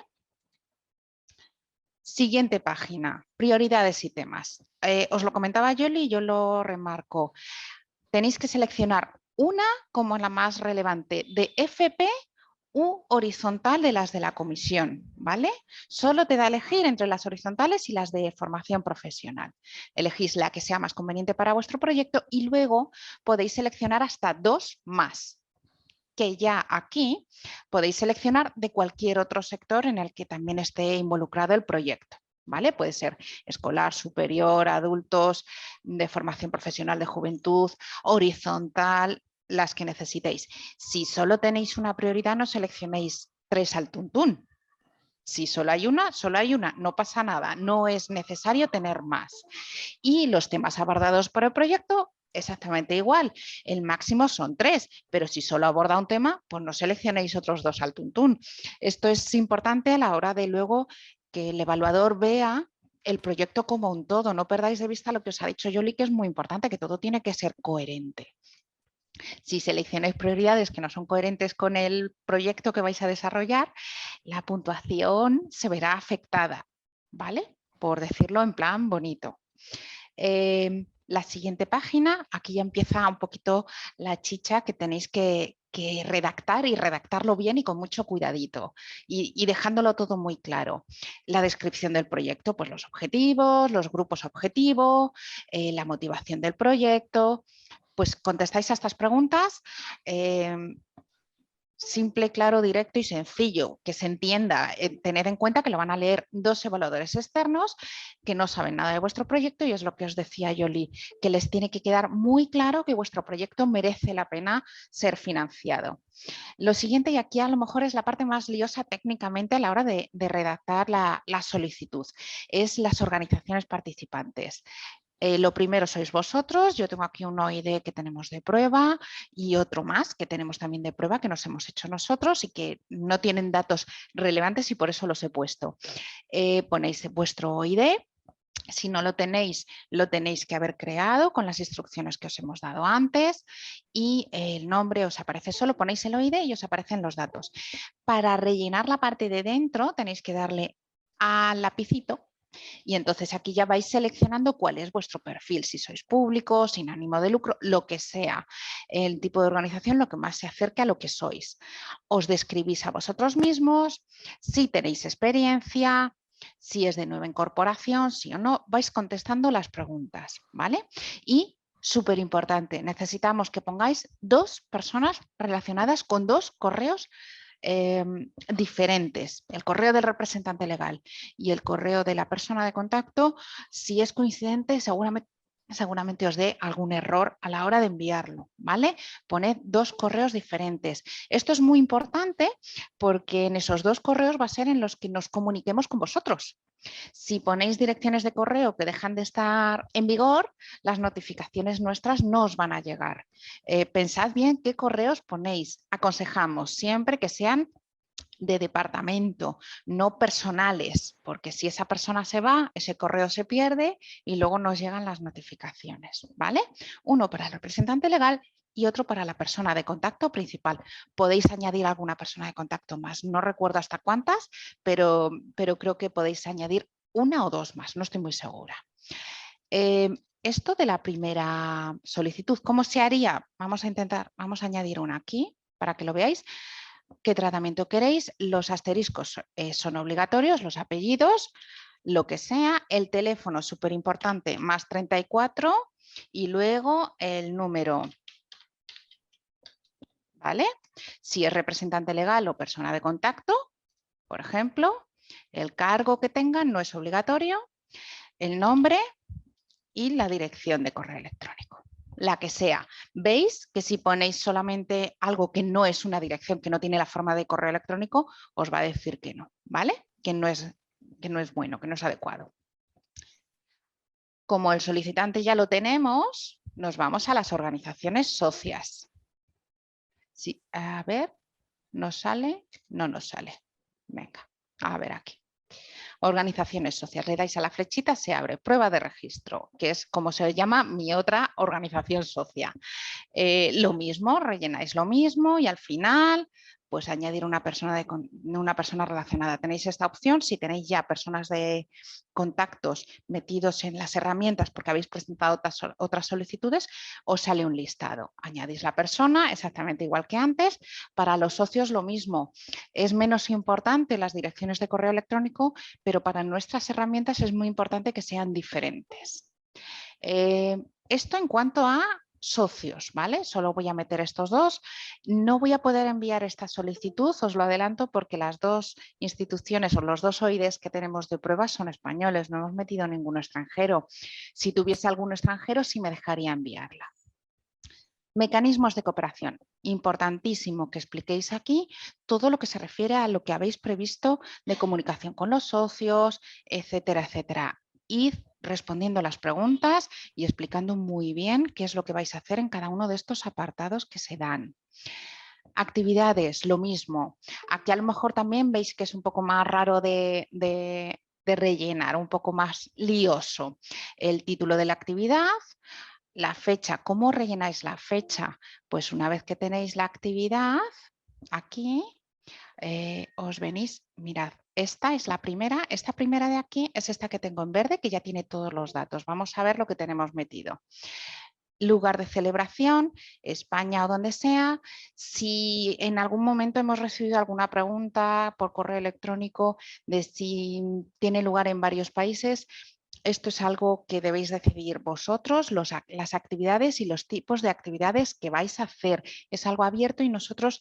Siguiente página, prioridades y temas. Os lo comentaba Yoli y yo lo remarco. Tenéis que seleccionar una como la más relevante de FP u horizontal de las de la comisión, ¿vale? Solo te da a elegir entre las horizontales y las de formación profesional. Elegís la que sea más conveniente para vuestro proyecto y luego podéis seleccionar hasta dos más, que ya aquí podéis seleccionar de cualquier otro sector en el que también esté involucrado el proyecto. ¿Vale? Puede ser escolar, superior, adultos, de formación profesional, de juventud, horizontal, las que necesitéis. Si solo tenéis una prioridad, no seleccionéis 3 al tuntún. Si solo hay una, no pasa nada, no es necesario tener más. Y los temas abordados por el proyecto, exactamente igual, el máximo son 3, pero si solo aborda un tema, pues no seleccionéis otros 2 al tuntún. Esto es importante a la hora de luego que el evaluador vea el proyecto como un todo. No perdáis de vista lo que os ha dicho Yoli, que es muy importante, que todo tiene que ser coherente. Si seleccionáis prioridades que no son coherentes con el proyecto que vais a desarrollar, la puntuación se verá afectada, ¿vale? Por decirlo en plan bonito. La siguiente página, aquí ya empieza un poquito la chicha que tenéis que redactar y redactarlo bien y con mucho cuidadito y dejándolo todo muy claro. La descripción del proyecto, pues los objetivos, los grupos objetivo, la motivación del proyecto. Pues contestáis a estas preguntas. Simple, claro, directo y sencillo, que se entienda. Tened en cuenta que lo van a leer 2 evaluadores externos que no saben nada de vuestro proyecto y es lo que os decía Yoli, que les tiene que quedar muy claro que vuestro proyecto merece la pena ser financiado. Lo siguiente, y aquí a lo mejor es la parte más liosa técnicamente a la hora de redactar la solicitud, es las organizaciones participantes. Lo primero sois vosotros, yo tengo aquí un OID que tenemos de prueba y otro más que tenemos también de prueba que nos hemos hecho nosotros y que no tienen datos relevantes y por eso los he puesto. Ponéis vuestro OID, si no lo tenéis que haber creado con las instrucciones que os hemos dado antes y el nombre os aparece solo, ponéis el OID y os aparecen los datos. Para rellenar la parte de dentro tenéis que darle al lapicito. Y entonces aquí ya vais seleccionando cuál es vuestro perfil, si sois público, sin ánimo de lucro, lo que sea, el tipo de organización, lo que más se acerque a lo que sois. Os describís a vosotros mismos, si tenéis experiencia, si es de nueva incorporación, sí o no, vais contestando las preguntas, ¿vale? Y súper importante, necesitamos que pongáis 2 personas relacionadas con 2 correos diferentes, el correo del representante legal y el correo de la persona de contacto. Si es coincidente, seguramente os dé algún error a la hora de enviarlo, ¿vale? Poned 2 correos diferentes. Esto es muy importante porque en esos 2 correos va a ser en los que nos comuniquemos con vosotros. Si ponéis direcciones de correo que dejan de estar en vigor, las notificaciones nuestras no os van a llegar. Pensad bien qué correos ponéis. Aconsejamos siempre que sean de departamento, no personales, porque si esa persona se va, ese correo se pierde y luego nos llegan las notificaciones, ¿vale? Uno para el representante legal y otro para la persona de contacto principal. Podéis añadir alguna persona de contacto más, no recuerdo hasta cuántas, pero creo que podéis añadir 1 o 2 más, no estoy muy segura. Esto de la primera solicitud, ¿cómo se haría? Vamos a añadir una aquí para que lo veáis. ¿Qué tratamiento queréis? Los asteriscos son obligatorios, los apellidos, lo que sea, el teléfono súper importante, más 34 y luego el número, ¿vale? Si es representante legal o persona de contacto, por ejemplo, el cargo que tengan no es obligatorio, el nombre y la dirección de correo electrónico. La que sea. Veis que si ponéis solamente algo que no es una dirección, que no tiene la forma de correo electrónico, os va a decir que no, ¿vale? Que no es bueno, que no es adecuado. Como el solicitante ya lo tenemos, nos vamos a las organizaciones socias. Sí, a ver, ¿nos sale? No nos sale. Venga, a ver aquí. Organizaciones sociales, le dais a la flechita, se abre prueba de registro, que es como se llama mi otra organización socia. Lo mismo, rellenáis lo mismo y al final pues añadir una persona relacionada. Tenéis esta opción si tenéis ya personas de contactos metidos en las herramientas porque habéis presentado otras solicitudes, os sale un listado. Añadís la persona exactamente igual que antes. Para los socios lo mismo. Es menos importante las direcciones de correo electrónico, pero para nuestras herramientas es muy importante que sean diferentes. Esto en cuanto a socios, ¿vale? Solo voy a meter estos 2. No voy a poder enviar esta solicitud, os lo adelanto, porque las 2 instituciones o los 2 OIDs que tenemos de prueba son españoles, no hemos metido ninguno extranjero. Si tuviese alguno extranjero, sí me dejaría enviarla. Mecanismos de cooperación. Importantísimo que expliquéis aquí todo lo que se refiere a lo que habéis previsto de comunicación con los socios, etcétera, etcétera. Id respondiendo las preguntas y explicando muy bien qué es lo que vais a hacer en cada uno de estos apartados que se dan. Actividades, lo mismo. Aquí a lo mejor también veis que es un poco más raro de rellenar, un poco más lioso. El título de la actividad, la fecha. ¿Cómo rellenáis la fecha? Pues una vez que tenéis la actividad, aquí os venís, mirad, esta es la primera, esta primera de aquí es esta que tengo en verde, que ya tiene todos los datos. Vamos a ver lo que tenemos metido. Lugar de celebración, España o donde sea. Si en algún momento hemos recibido alguna pregunta por correo electrónico de si tiene lugar en varios países, esto es algo que debéis decidir vosotros, las actividades y los tipos de actividades que vais a hacer. Es algo abierto y nosotros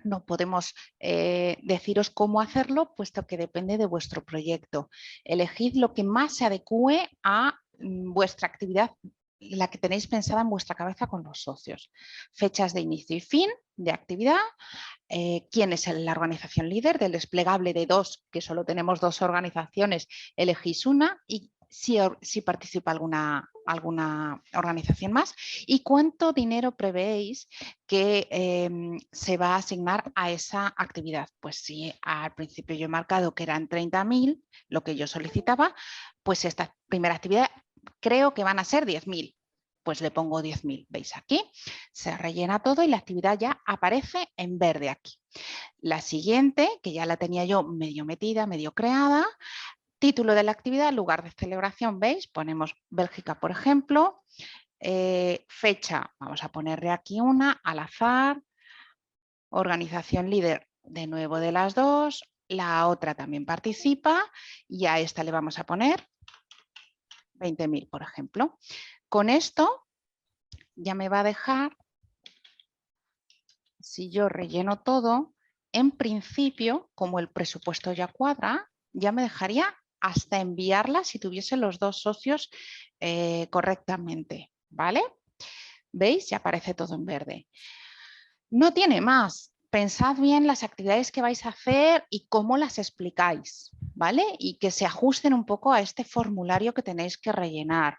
no podemos deciros cómo hacerlo, puesto que depende de vuestro proyecto. Elegid lo que más se adecue a vuestra actividad, la que tenéis pensada en vuestra cabeza con los socios. Fechas de inicio y fin de actividad, quién es la organización líder, del desplegable de 2, que solo tenemos 2 organizaciones, elegís una, y si participa alguna organización más, y cuánto dinero prevéis que se va a asignar a esa actividad. Pues si al principio yo he marcado que eran 30.000, lo que yo solicitaba, pues esta primera actividad creo que van a ser 10.000. Pues le pongo 10.000, veis aquí, se rellena todo y la actividad ya aparece en verde aquí. La siguiente, que ya la tenía yo medio metida, medio creada, título de la actividad, lugar de celebración, veis, ponemos Bélgica, por ejemplo, fecha, vamos a ponerle aquí una, al azar, organización líder, de nuevo de las 2, la otra también participa y a esta le vamos a poner 20.000, por ejemplo. Con esto ya me va a dejar, si yo relleno todo, en principio, como el presupuesto ya cuadra, ya me dejaría hasta enviarla si tuviese los 2 socios correctamente, ¿vale? ¿Veis? Ya aparece todo en verde. No tiene más. Pensad bien las actividades que vais a hacer y cómo las explicáis, ¿vale? Y que se ajusten un poco a este formulario que tenéis que rellenar.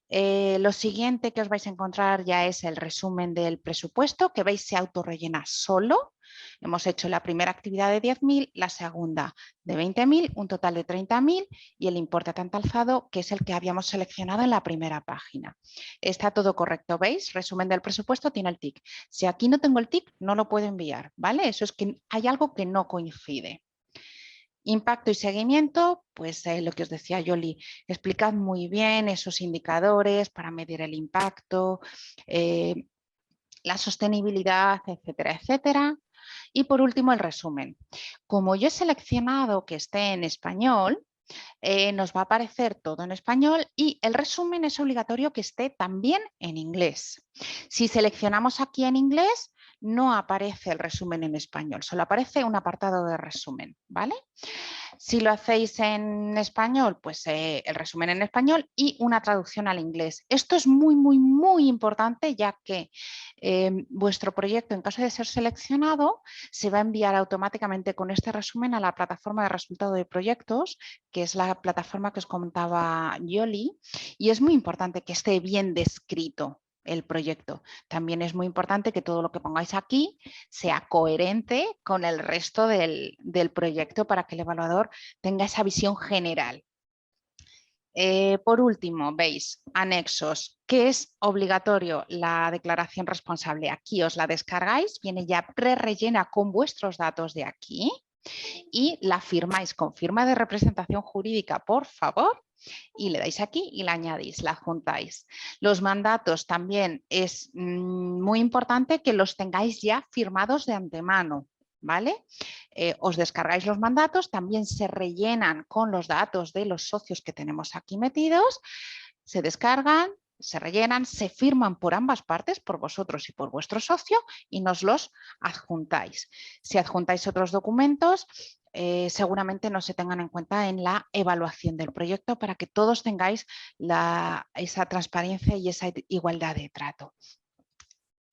Lo siguiente que os vais a encontrar ya es el resumen del presupuesto, que veis se autorrellena solo. Hemos hecho la primera actividad de 10.000, la segunda de 20.000, un total de 30.000 y el importe tanto alzado, que es el que habíamos seleccionado en la primera página. Está todo correcto, ¿veis? Resumen del presupuesto tiene el tic. Si aquí no tengo el tic, no lo puedo enviar, ¿vale? Eso es que hay algo que no coincide. Impacto y seguimiento, pues lo que os decía Yoli, explicad muy bien esos indicadores para medir el impacto, la sostenibilidad, etcétera, etcétera. Y por último, el resumen. Como yo he seleccionado que esté en español, nos va a aparecer todo en español y el resumen es obligatorio que esté también en inglés. Si seleccionamos aquí en inglés, no aparece el resumen en español, solo aparece un apartado de resumen, ¿vale? Si lo hacéis en español, pues el resumen en español y una traducción al inglés. Esto es muy, muy, muy importante, ya que vuestro proyecto, en caso de ser seleccionado, se va a enviar automáticamente con este resumen a la plataforma de resultado de proyectos, que es la plataforma que os comentaba Yoli, y es muy importante que esté bien descrito el proyecto. También es muy importante que todo lo que pongáis aquí sea coherente con el resto del proyecto para que el evaluador tenga esa visión general. Por último, veis, anexos, que es obligatorio la declaración responsable. Aquí os la descargáis, viene ya prerellena con vuestros datos de aquí y la firmáis con firma de representación jurídica, por favor, y le dais aquí y la añadís, la adjuntáis. Los mandatos también es muy importante que los tengáis ya firmados de antemano, ¿vale? Os descargáis los mandatos, también se rellenan con los datos de los socios que tenemos aquí metidos, se descargan, se rellenan, se firman por ambas partes, por vosotros y por vuestro socio, y nos los adjuntáis. Si adjuntáis otros documentos, seguramente no se tengan en cuenta en la evaluación del proyecto para que todos tengáis esa transparencia y esa igualdad de trato.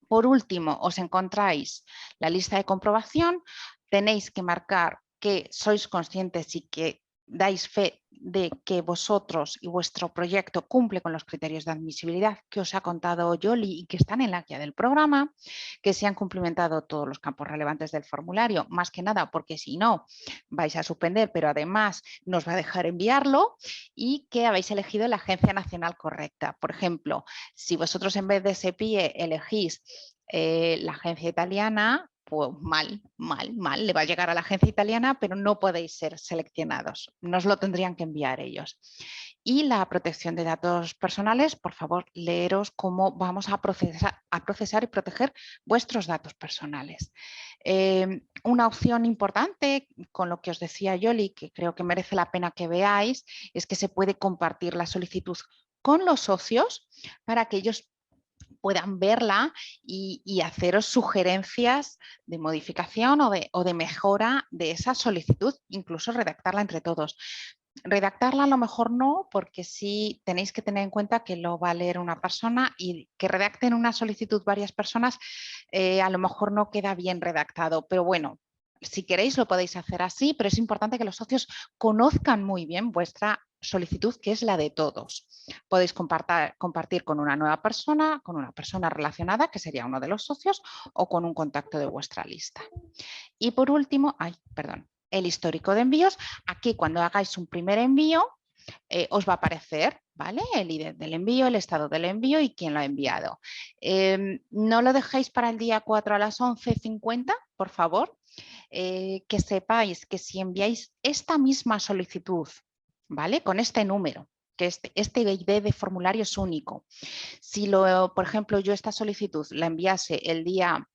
Por último, os encontráis la lista de comprobación, tenéis que marcar que sois conscientes y que dais fe de que vosotros y vuestro proyecto cumple con los criterios de admisibilidad que os ha contado Yoli y que están en la guía del programa, que se han cumplimentado todos los campos relevantes del formulario, más que nada porque si no vais a suspender, pero además nos va a dejar enviarlo, y que habéis elegido la agencia nacional correcta. Por ejemplo, si vosotros en vez de SEPIE elegís la agencia italiana, pues mal, le va a llegar a la agencia italiana, pero no podéis ser seleccionados, nos lo tendrían que enviar ellos. Y la protección de datos personales, por favor, leeros cómo vamos a procesar y proteger vuestros datos personales. Una opción importante, con lo que os decía Yoli, que creo que merece la pena que veáis, es que se puede compartir la solicitud con los socios para que ellos puedan verla y haceros sugerencias de modificación o de mejora de esa solicitud, incluso redactarla entre todos. Redactarla a lo mejor no, porque sí tenéis que tener en cuenta que lo va a leer una persona y que redacten una solicitud varias personas a lo mejor no queda bien redactado, pero bueno, si queréis lo podéis hacer así, pero es importante que los socios conozcan muy bien vuestra solicitud, que es la de todos. Podéis compartir con una nueva persona, con una persona relacionada, que sería uno de los socios, o con un contacto de vuestra lista. Y por último, el histórico de envíos. Aquí cuando hagáis un primer envío, os va a aparecer, ¿vale? El ID del envío, el estado del envío y quién lo ha enviado. No lo dejéis para el día 4 a las 11:50, por favor. Que sepáis que si enviáis esta misma solicitud, ¿vale? Con este número, que este ID de formulario es único. Si, por ejemplo, yo esta solicitud la enviase el día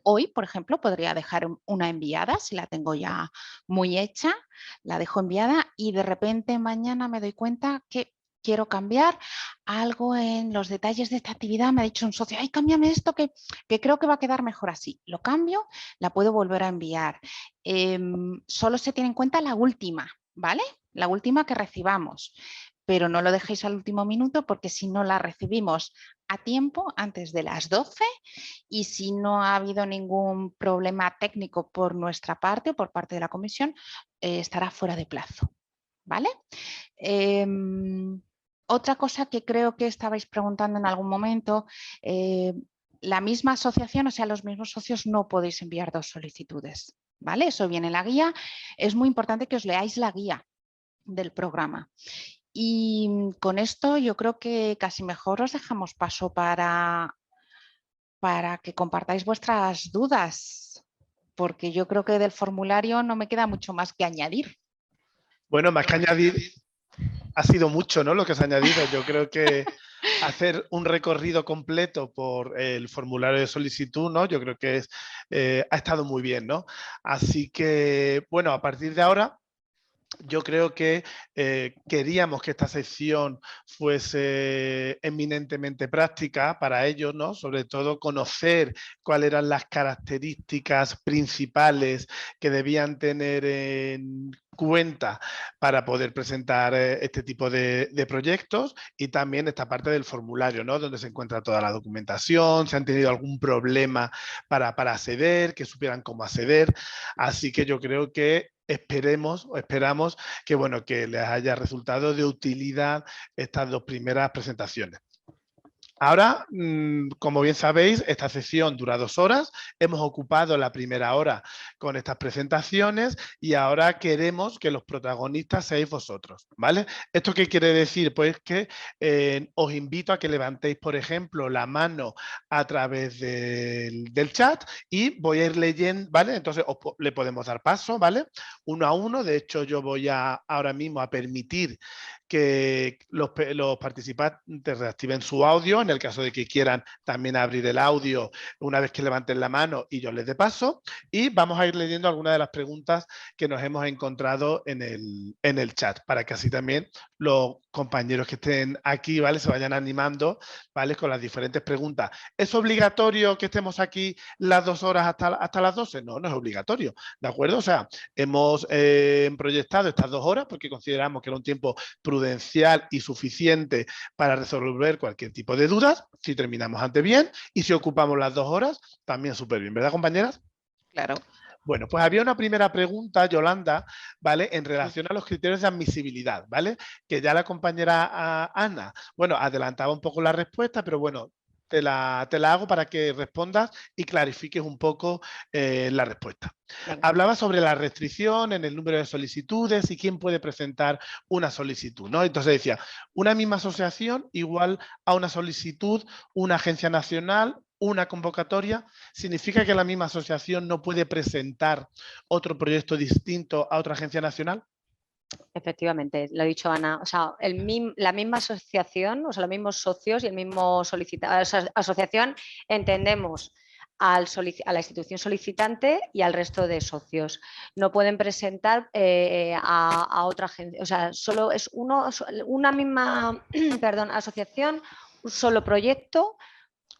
hoy, por ejemplo, podría dejar una enviada, si la tengo ya muy hecha, la dejo enviada y de repente mañana me doy cuenta que quiero cambiar algo en los detalles de esta actividad. Me ha dicho un socio, ay, cámbiame esto que creo que va a quedar mejor así. Lo cambio, la puedo volver a enviar. Solo se tiene en cuenta la última, ¿vale? La última que recibamos. Pero no lo dejéis al último minuto porque si no la recibimos a tiempo, antes de las 12, y si no ha habido ningún problema técnico por nuestra parte o por parte de la comisión, estará fuera de plazo, ¿vale? Otra cosa que creo que estabais preguntando en algún momento, la misma asociación, o sea, los mismos socios no podéis enviar dos solicitudes, ¿vale? Eso viene en la guía. Es muy importante que os leáis la guía del programa. Y con esto yo creo que casi mejor os dejamos paso para que compartáis vuestras dudas, porque yo creo que del formulario no me queda mucho más que añadir. Bueno, más que añadir, ha sido mucho, ¿no? Lo que se ha añadido. Yo creo que hacer un recorrido completo por el formulario de solicitud, ¿no? Yo creo que ha estado muy bien, ¿no? Así que, bueno, a partir de ahora, yo creo que queríamos que esta sección fuese eminentemente práctica para ellos, ¿no? Sobre todo conocer cuáles eran las características principales que debían tener en cuenta para poder presentar este tipo de proyectos, y también esta parte del formulario, ¿no? Donde se encuentra toda la documentación, si han tenido algún problema para acceder, que supieran cómo acceder. Así que yo creo que esperamos que, bueno, que les haya resultado de utilidad estas dos primeras presentaciones. Ahora, como bien sabéis, esta sesión dura 2 horas. Hemos ocupado la primera hora con estas presentaciones y ahora queremos que los protagonistas seáis vosotros, ¿vale? ¿Esto qué quiere decir? Pues que os invito a que levantéis, por ejemplo, la mano a través del chat y voy a ir leyendo, ¿vale? Entonces le podemos dar paso, ¿vale? Uno a uno. De hecho, yo voy ahora mismo a permitir que los participantes reactiven su audio, en el caso de que quieran también abrir el audio una vez que levanten la mano y yo les dé paso, y vamos a ir leyendo algunas de las preguntas que nos hemos encontrado en el chat, para que así también los compañeros que estén aquí, ¿vale?, se vayan animando, ¿vale?, con las diferentes preguntas. ¿Es obligatorio que estemos aquí las 2 horas hasta las 12? No, no es obligatorio, ¿de acuerdo? O sea, hemos proyectado estas 2 horas porque consideramos que era un tiempo prudencial y suficiente para resolver cualquier tipo de dudas. Si terminamos antes, bien, y si ocupamos las 2 horas, también súper bien, ¿verdad, compañeras? Claro. Bueno, pues había una primera pregunta, Yolanda, ¿vale?, en relación a los criterios de admisibilidad, ¿vale?, que ya la compañera Ana, bueno, adelantaba un poco la respuesta, pero bueno, te la hago para que respondas y clarifiques un poco la respuesta. Venga. Hablaba sobre la restricción en el número de solicitudes y quién puede presentar una solicitud, ¿no? Entonces decía, una misma asociación igual a una solicitud, una agencia nacional una convocatoria, ¿significa que la misma asociación no puede presentar otro proyecto distinto a otra agencia nacional? Efectivamente, lo ha dicho Ana. O sea, la misma asociación, o sea, los mismos socios y el mismo solicitante, asociación, entendemos a la institución solicitante y al resto de socios. No pueden presentar a otra agencia, o sea, solo es una misma perdón, asociación, un solo proyecto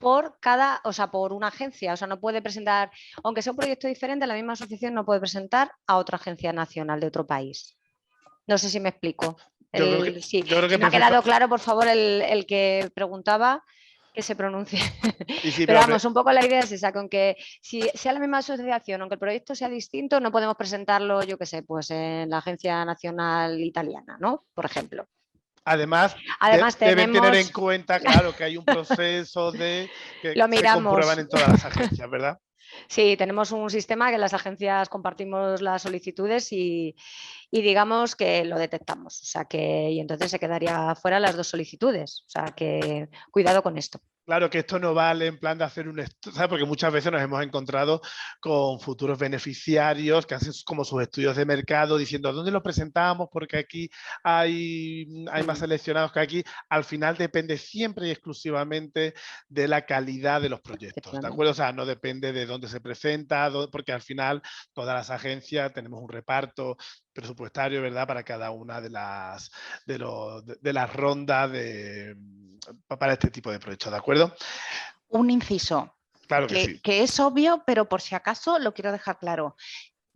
por cada, o sea, por una agencia. O sea, no puede presentar, aunque sea un proyecto diferente, la misma asociación no puede presentar a otra agencia nacional de otro país. No sé si me explico. Yo creo que Si me ha quedado claro, por favor, el que preguntaba, que se pronuncie. sí, Pero vamos, un poco la idea es esa, con que si sea la misma asociación, aunque el proyecto sea distinto, no podemos presentarlo, yo qué sé, pues en la Agencia Nacional Italiana, ¿no? Por ejemplo. Además, Además deben tener en tenemos... cuenta, claro, que hay un proceso que Lo se comprueban miramos. en todas las agencias, ¿verdad? Sí, tenemos un sistema que las agencias compartimos las solicitudes y digamos que lo detectamos. O sea que, y entonces se quedaría fuera las dos solicitudes. O sea que cuidado con esto. Claro que esto no vale en plan de hacer un estudio, ¿sabes? Porque muchas veces nos hemos encontrado con futuros beneficiarios que hacen como sus estudios de mercado diciendo ¿dónde lo presentamos? Porque aquí hay más seleccionados que aquí. Al final depende siempre y exclusivamente de la calidad de los proyectos, ¿de acuerdo? O sea, no depende de dónde se presenta, porque al final todas las agencias tenemos un reparto presupuestario, ¿verdad? Para cada una de las rondas para este tipo de proyectos, ¿de acuerdo? Un inciso. Claro que sí. Que es obvio, pero por si acaso lo quiero dejar claro.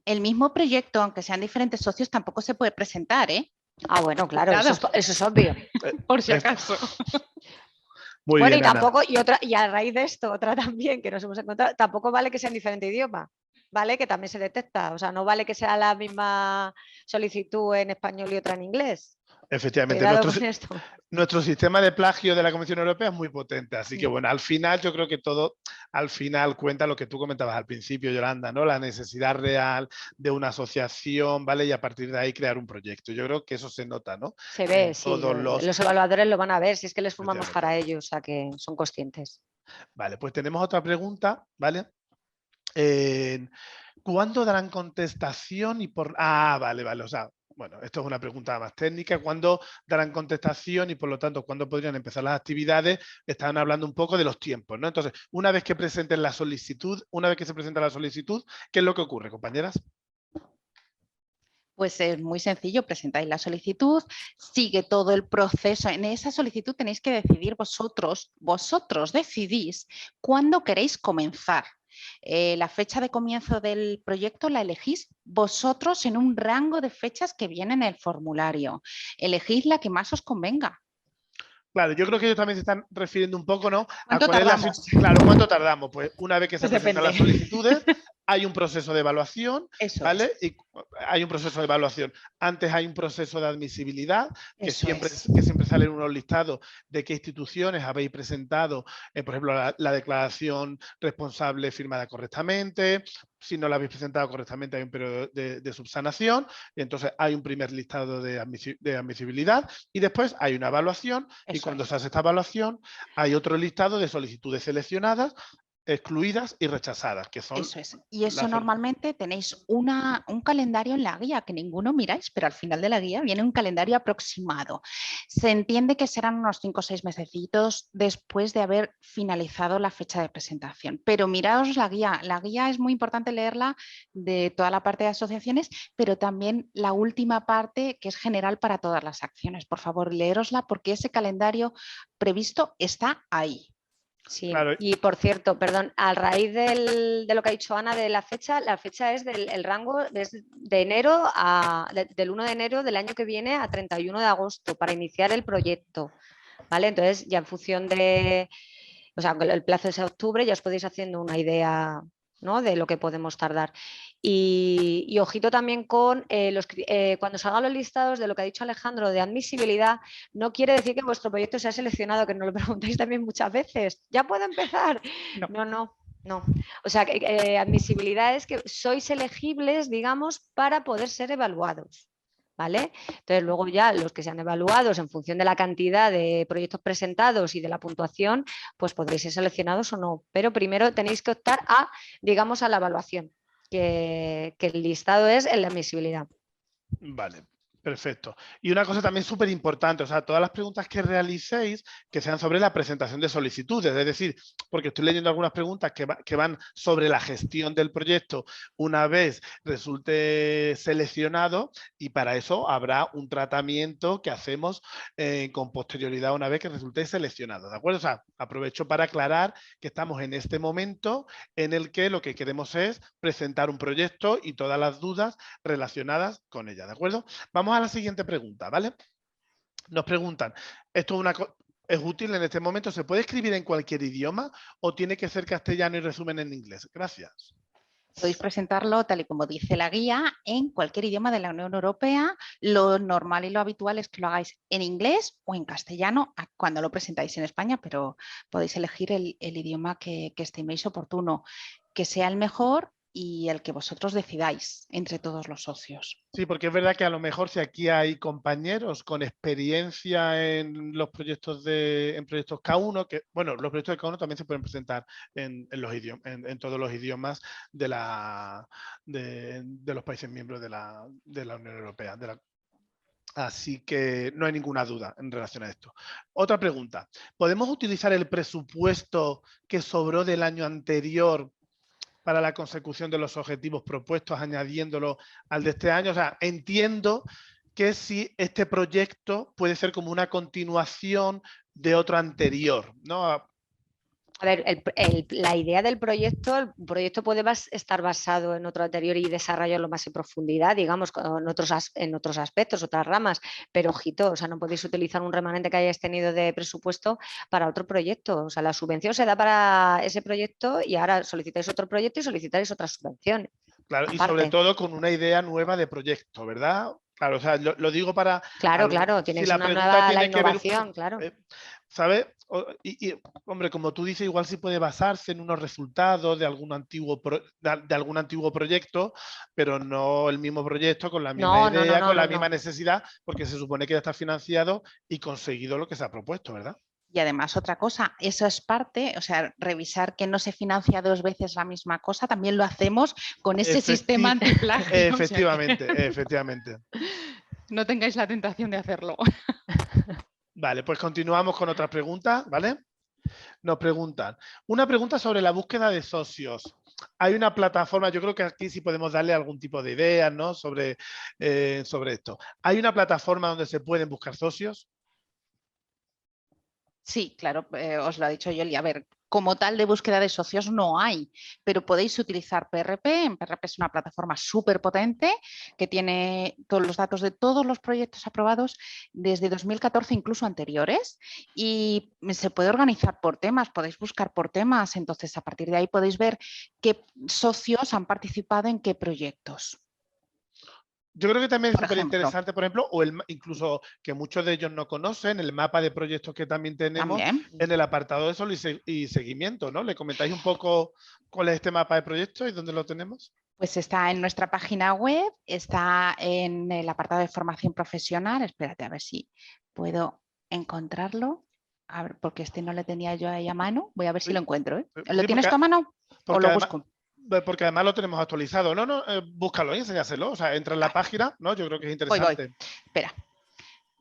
El mismo proyecto, aunque sean diferentes socios, tampoco se puede presentar, ¿eh? Ah, bueno, claro, eso es obvio. Por si acaso. Muy bueno, bien, y tampoco, Ana. y a raíz de esto, otra también que nos hemos encontrado, tampoco vale que sea en diferente idioma, ¿vale? Que también se detecta. O sea, no vale que sea la misma solicitud en español y otra en inglés. Efectivamente, nuestro sistema de plagio de la Comisión Europea es muy potente, así que bueno, al final yo creo que todo al final cuenta lo que tú comentabas al principio, Yolanda, ¿no? La necesidad real de una asociación, ¿vale? Y a partir de ahí crear un proyecto. Yo creo que eso se nota, ¿no? Se ve, sí, los evaluadores lo van a ver, si es que les formamos para ello, o sea que son conscientes. Vale, pues tenemos otra pregunta, ¿vale? ¿Cuándo darán contestación y por...? Ah, vale, o sea, bueno, esto es una pregunta más técnica. ¿Cuándo darán contestación y, por lo tanto, cuándo podrían empezar las actividades? Estaban hablando un poco de los tiempos, ¿no? Entonces, una vez que presenten la solicitud, ¿qué es lo que ocurre, compañeras? Pues es muy sencillo, presentáis la solicitud, sigue todo el proceso. En esa solicitud tenéis que decidir vosotros decidís cuándo queréis comenzar. La fecha de comienzo del proyecto la elegís vosotros en un rango de fechas que viene en el formulario. Elegís la que más os convenga. Claro, yo creo que ellos también se están refiriendo un poco, ¿no? ¿Cuánto tardamos? Claro, ¿cuánto tardamos? Pues una vez que se Pues presentan las solicitudes, hay un proceso de evaluación, ¿vale? Y hay un proceso de evaluación. Antes hay un proceso de admisibilidad, que siempre salen unos listados de qué instituciones habéis presentado, por ejemplo, la declaración responsable firmada correctamente. Si no la habéis presentado correctamente, hay un periodo de subsanación, y entonces hay un primer listado de admisibilidad, y después hay una evaluación, y cuando se hace esta evaluación, hay otro listado de solicitudes seleccionadas, excluidas y rechazadas, que son... Eso es. Y eso normalmente tenéis un calendario en la guía, que ninguno miráis, pero al final de la guía viene un calendario aproximado. Se entiende que serán unos 5 o 6 mesecitos después de haber finalizado la fecha de presentación. Pero miraos la guía. La guía es muy importante leerla de toda la parte de asociaciones, pero también la última parte que es general para todas las acciones. Por favor, leérosla porque ese calendario previsto está ahí. Sí, claro. Y por cierto, perdón, a raíz de lo que ha dicho Ana de la fecha es el rango de enero del 1 de enero del año que viene a 31 de agosto para iniciar el proyecto, ¿vale? Entonces ya en función o sea, el plazo es octubre, ya os podéis haciendo una idea, ¿no? De lo que podemos tardar. Y ojito también con cuando salgan los listados de lo que ha dicho Alejandro de admisibilidad, no quiere decir que vuestro proyecto sea seleccionado, que nos lo preguntáis también muchas veces. ¿Ya puedo empezar? No. O sea, admisibilidad es que sois elegibles, digamos, para poder ser evaluados. ¿vale? Entonces luego ya los que sean evaluados en función de la cantidad de proyectos presentados y de la puntuación, pues podréis ser seleccionados o no. Pero primero tenéis que optar a, digamos, a la evaluación, que el listado es en la admisibilidad. Vale, perfecto. Y una cosa también súper importante, o sea, todas las preguntas que realicéis que sean sobre la presentación de solicitudes, es decir, porque estoy leyendo algunas preguntas que van sobre la gestión del proyecto una vez resulte seleccionado, y para eso habrá un tratamiento que hacemos con posterioridad una vez que resulte seleccionado, ¿de acuerdo? O sea, aprovecho para aclarar que estamos en este momento en el que lo que queremos es presentar un proyecto y todas las dudas relacionadas con ella, ¿de acuerdo? Vamos a la siguiente pregunta, ¿vale? Nos preguntan, ¿esto es útil en este momento? ¿Se puede escribir en cualquier idioma o tiene que ser castellano y resumen en inglés? Gracias. Podéis presentarlo tal y como dice la guía en cualquier idioma de la Unión Europea. Lo normal y lo habitual es que lo hagáis en inglés o en castellano cuando lo presentáis en España, pero podéis elegir el idioma que estiméis oportuno, que sea el mejor y el que vosotros decidáis entre todos los socios. Sí, porque es verdad que a lo mejor si aquí hay compañeros con experiencia en los proyectos en proyectos K1, que bueno, los proyectos de K1 también se pueden presentar en los idiomas, en todos los idiomas de los países miembros de la Unión Europea. Así que no hay ninguna duda en relación a esto. Otra pregunta. ¿Podemos utilizar el presupuesto que sobró del año anterior para la consecución de los objetivos propuestos, añadiéndolo al de este año? O sea, entiendo que si este proyecto puede ser como una continuación de otro anterior, ¿no? A ver, la idea del proyecto, el proyecto puede estar basado en otro anterior y desarrollarlo más en profundidad, digamos, en otros aspectos, otras ramas, pero ojito, o sea, no podéis utilizar un remanente que hayáis tenido de presupuesto para otro proyecto. O sea, la subvención se da para ese proyecto y ahora solicitáis otro proyecto y solicitáis otra subvención. Claro, aparte. y sobre todo con una idea nueva de proyecto, ¿verdad? Claro, o sea, lo digo para... Claro, tenéis si la una pregunta nueva tiene que ver, innovación, claro. ¿sabes? Hombre, como tú dices, igual sí puede basarse en unos resultados de algún antiguo proyecto, pero no el mismo proyecto con la misma idea, con la misma necesidad, porque se supone que ya está financiado y conseguido lo que se ha propuesto, ¿verdad? Y además otra cosa, eso es parte, o sea, revisar que no se financia dos veces la misma cosa, también lo hacemos con ese sistema antiplagio. Efectivamente, o sea que efectivamente. No tengáis la tentación de hacerlo. Vale, pues continuamos con otras preguntas, ¿vale? Nos preguntan, una pregunta sobre la búsqueda de socios. Hay una plataforma, yo creo que aquí sí podemos darle algún tipo de ideas, ¿no? sobre esto. ¿Hay una plataforma donde se pueden buscar socios? Sí, claro, os lo ha dicho Yoli. A ver, como tal de búsqueda de socios no hay, pero podéis utilizar PRP. En PRP es una plataforma súper potente que tiene todos los datos de todos los proyectos aprobados desde 2014, incluso anteriores, y se puede organizar por temas, podéis buscar por temas. Entonces, a partir de ahí podéis ver qué socios han participado en qué proyectos. Yo creo que también es Por súper ejemplo. interesante, por ejemplo, o incluso que muchos de ellos no conocen, el mapa de proyectos que también tenemos en el apartado de Sol y seguimiento, ¿no? ¿Le comentáis un poco cuál es este mapa de proyectos y dónde lo tenemos? Pues está en nuestra página web, está en el apartado de formación profesional. Espérate a ver si puedo encontrarlo. A ver, porque este no lo tenía yo ahí a mano. Voy a ver si lo encuentro. ¿Eh? ¿Lo tienes tú a mano? ¿O lo busco? Porque además lo tenemos actualizado. No, búscalo y enséñaselo. O sea, entra en la página, ¿no? Yo creo que es interesante. Voy. Espera,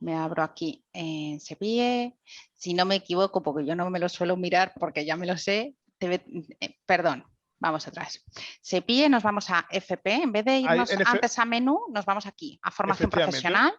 me abro aquí en Cepille. Si no me equivoco, porque yo no me lo suelo mirar porque ya me lo sé. Perdón, vamos atrás. Cepille, nos vamos a FP. En vez de irnos antes a menú, nos vamos aquí a formación profesional.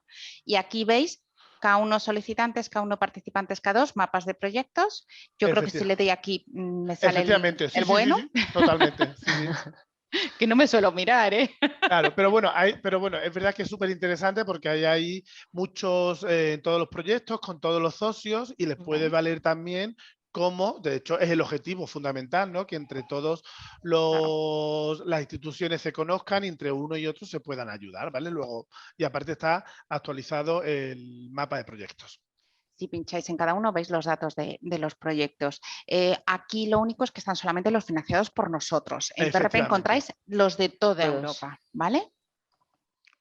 Y aquí veis K1 solicitantes, K1 participantes, K2, mapas de proyectos. Yo creo que si le doy aquí me sale el bueno. Sí, totalmente. Sí. Que no me suelo mirar, ¿eh? Claro, pero bueno, es verdad que es súper interesante porque hay ahí muchos en todos los proyectos, con todos los socios, y les puede valer también como, de hecho, es el objetivo fundamental, ¿no? Que entre todos las instituciones se conozcan y entre uno y otro se puedan ayudar, ¿vale? Luego, y aparte está actualizado el mapa de proyectos. Si pincháis en cada uno veis los datos de los proyectos. Aquí lo único es que están solamente los financiados por nosotros. En PRP encontráis los de toda Europa, ¿vale?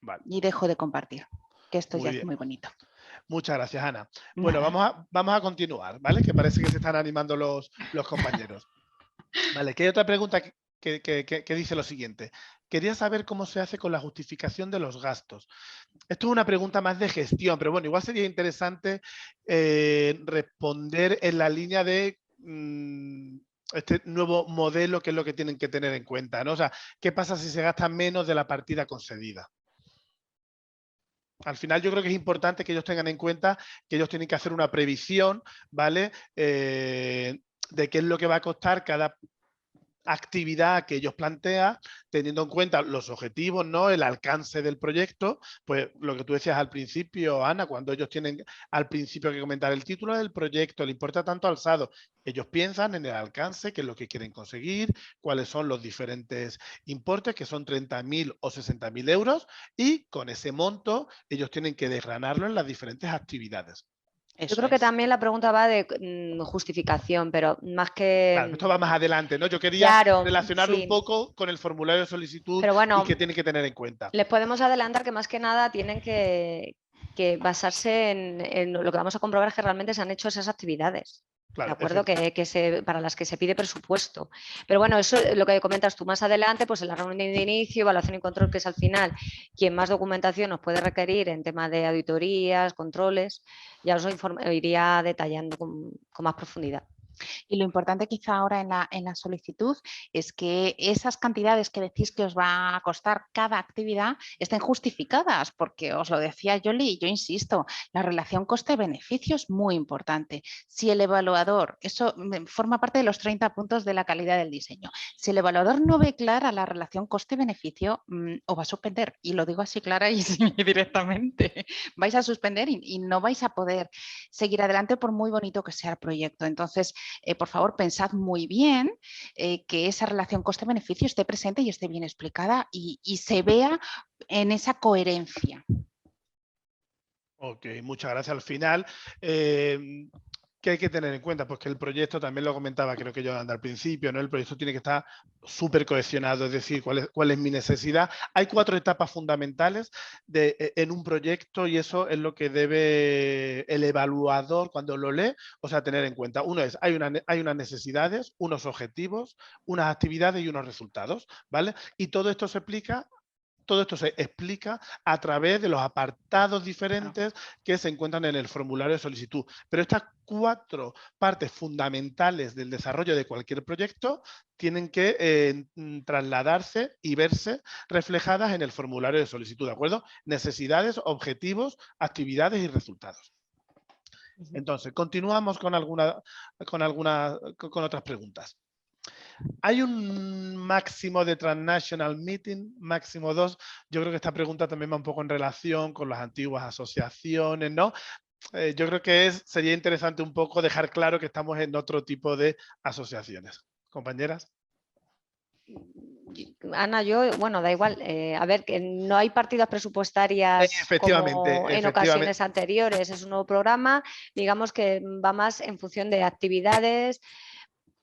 Vale. Y dejo de compartir. que esto Muy ya es bien. muy bonito. Muchas gracias, Ana. Bueno, Nada. vamos a continuar, ¿vale? Que parece que se están animando los compañeros. Vale, que hay otra pregunta que dice lo siguiente. Quería saber cómo se hace con la justificación de los gastos. Esto es una pregunta más de gestión, pero bueno, igual sería interesante responder en la línea de este nuevo modelo, que es lo que tienen que tener en cuenta, ¿no? O sea, ¿qué pasa si se gasta menos de la partida concedida? Al final yo creo que es importante que ellos tengan en cuenta que ellos tienen que hacer una previsión, ¿vale? De qué es lo que va a costar cada actividad que ellos plantean, teniendo en cuenta los objetivos, ¿no? El alcance del proyecto, pues lo que tú decías al principio, Ana, cuando ellos tienen al principio que comentar el título del proyecto, le importa tanto alzado, ellos piensan en el alcance, qué es lo que quieren conseguir, cuáles son los diferentes importes, que son 30.000 o 60.000 euros, y con ese monto ellos tienen que desgranarlo en las diferentes actividades. Yo Eso creo que es. también la pregunta va de justificación, pero más que... Claro, esto va más adelante, ¿no? Yo quería Claro, relacionarlo un sí. poco con el formulario de solicitud Pero y bueno, qué tienen que tener en cuenta. les podemos adelantar que más que nada tienen que basarse en lo que vamos a comprobar es que realmente se han hecho esas actividades. ¿De Claro, acuerdo? Para las que se pide presupuesto. Pero bueno, eso es lo que comentas tú más adelante, pues en la reunión de inicio, evaluación y control, que es al final quien más documentación nos puede requerir en tema de auditorías, controles, ya os iría detallando con más profundidad. Y lo importante quizá ahora en la solicitud es que esas cantidades que decís que os va a costar cada actividad estén justificadas, porque os lo decía Yoli y yo insisto, la relación coste-beneficio es muy importante. Si el evaluador, eso forma parte de los 30 puntos de la calidad del diseño, si el evaluador no ve clara la relación coste-beneficio, os va a suspender, y lo digo así clara y directamente, vais a suspender y no vais a poder seguir adelante por muy bonito que sea el proyecto. Entonces, por favor, pensad muy bien que esa relación coste-beneficio esté presente y esté bien explicada y se vea en esa coherencia. Ok, muchas gracias. Al final, ¿qué hay que tener en cuenta? Pues que el proyecto, también lo comentaba, creo que yo al principio, ¿no? El proyecto tiene que estar súper cohesionado, es decir, cuál es mi necesidad. Hay 4 etapas fundamentales en un proyecto y eso es lo que debe el evaluador cuando lo lee, o sea, tener en cuenta. Uno es, hay unas necesidades, unos objetivos, unas actividades y unos resultados, ¿vale? Y todo esto se explica a través de los apartados diferentes que se encuentran en el formulario de solicitud. Pero estas 4 partes fundamentales del desarrollo de cualquier proyecto tienen que trasladarse y verse reflejadas en el formulario de solicitud, ¿de acuerdo? Necesidades, objetivos, actividades y resultados. Entonces, continuamos con otras preguntas. ¿Hay un máximo de transnational meeting, máximo 2? Yo creo que esta pregunta también va un poco en relación con las antiguas asociaciones, ¿no? Yo creo que sería interesante un poco dejar claro que estamos en otro tipo de asociaciones. Compañeras. Ana, yo, bueno, da igual. A ver, que no hay partidas presupuestarias como en ocasiones anteriores. Es un nuevo programa, digamos que va más en función de actividades.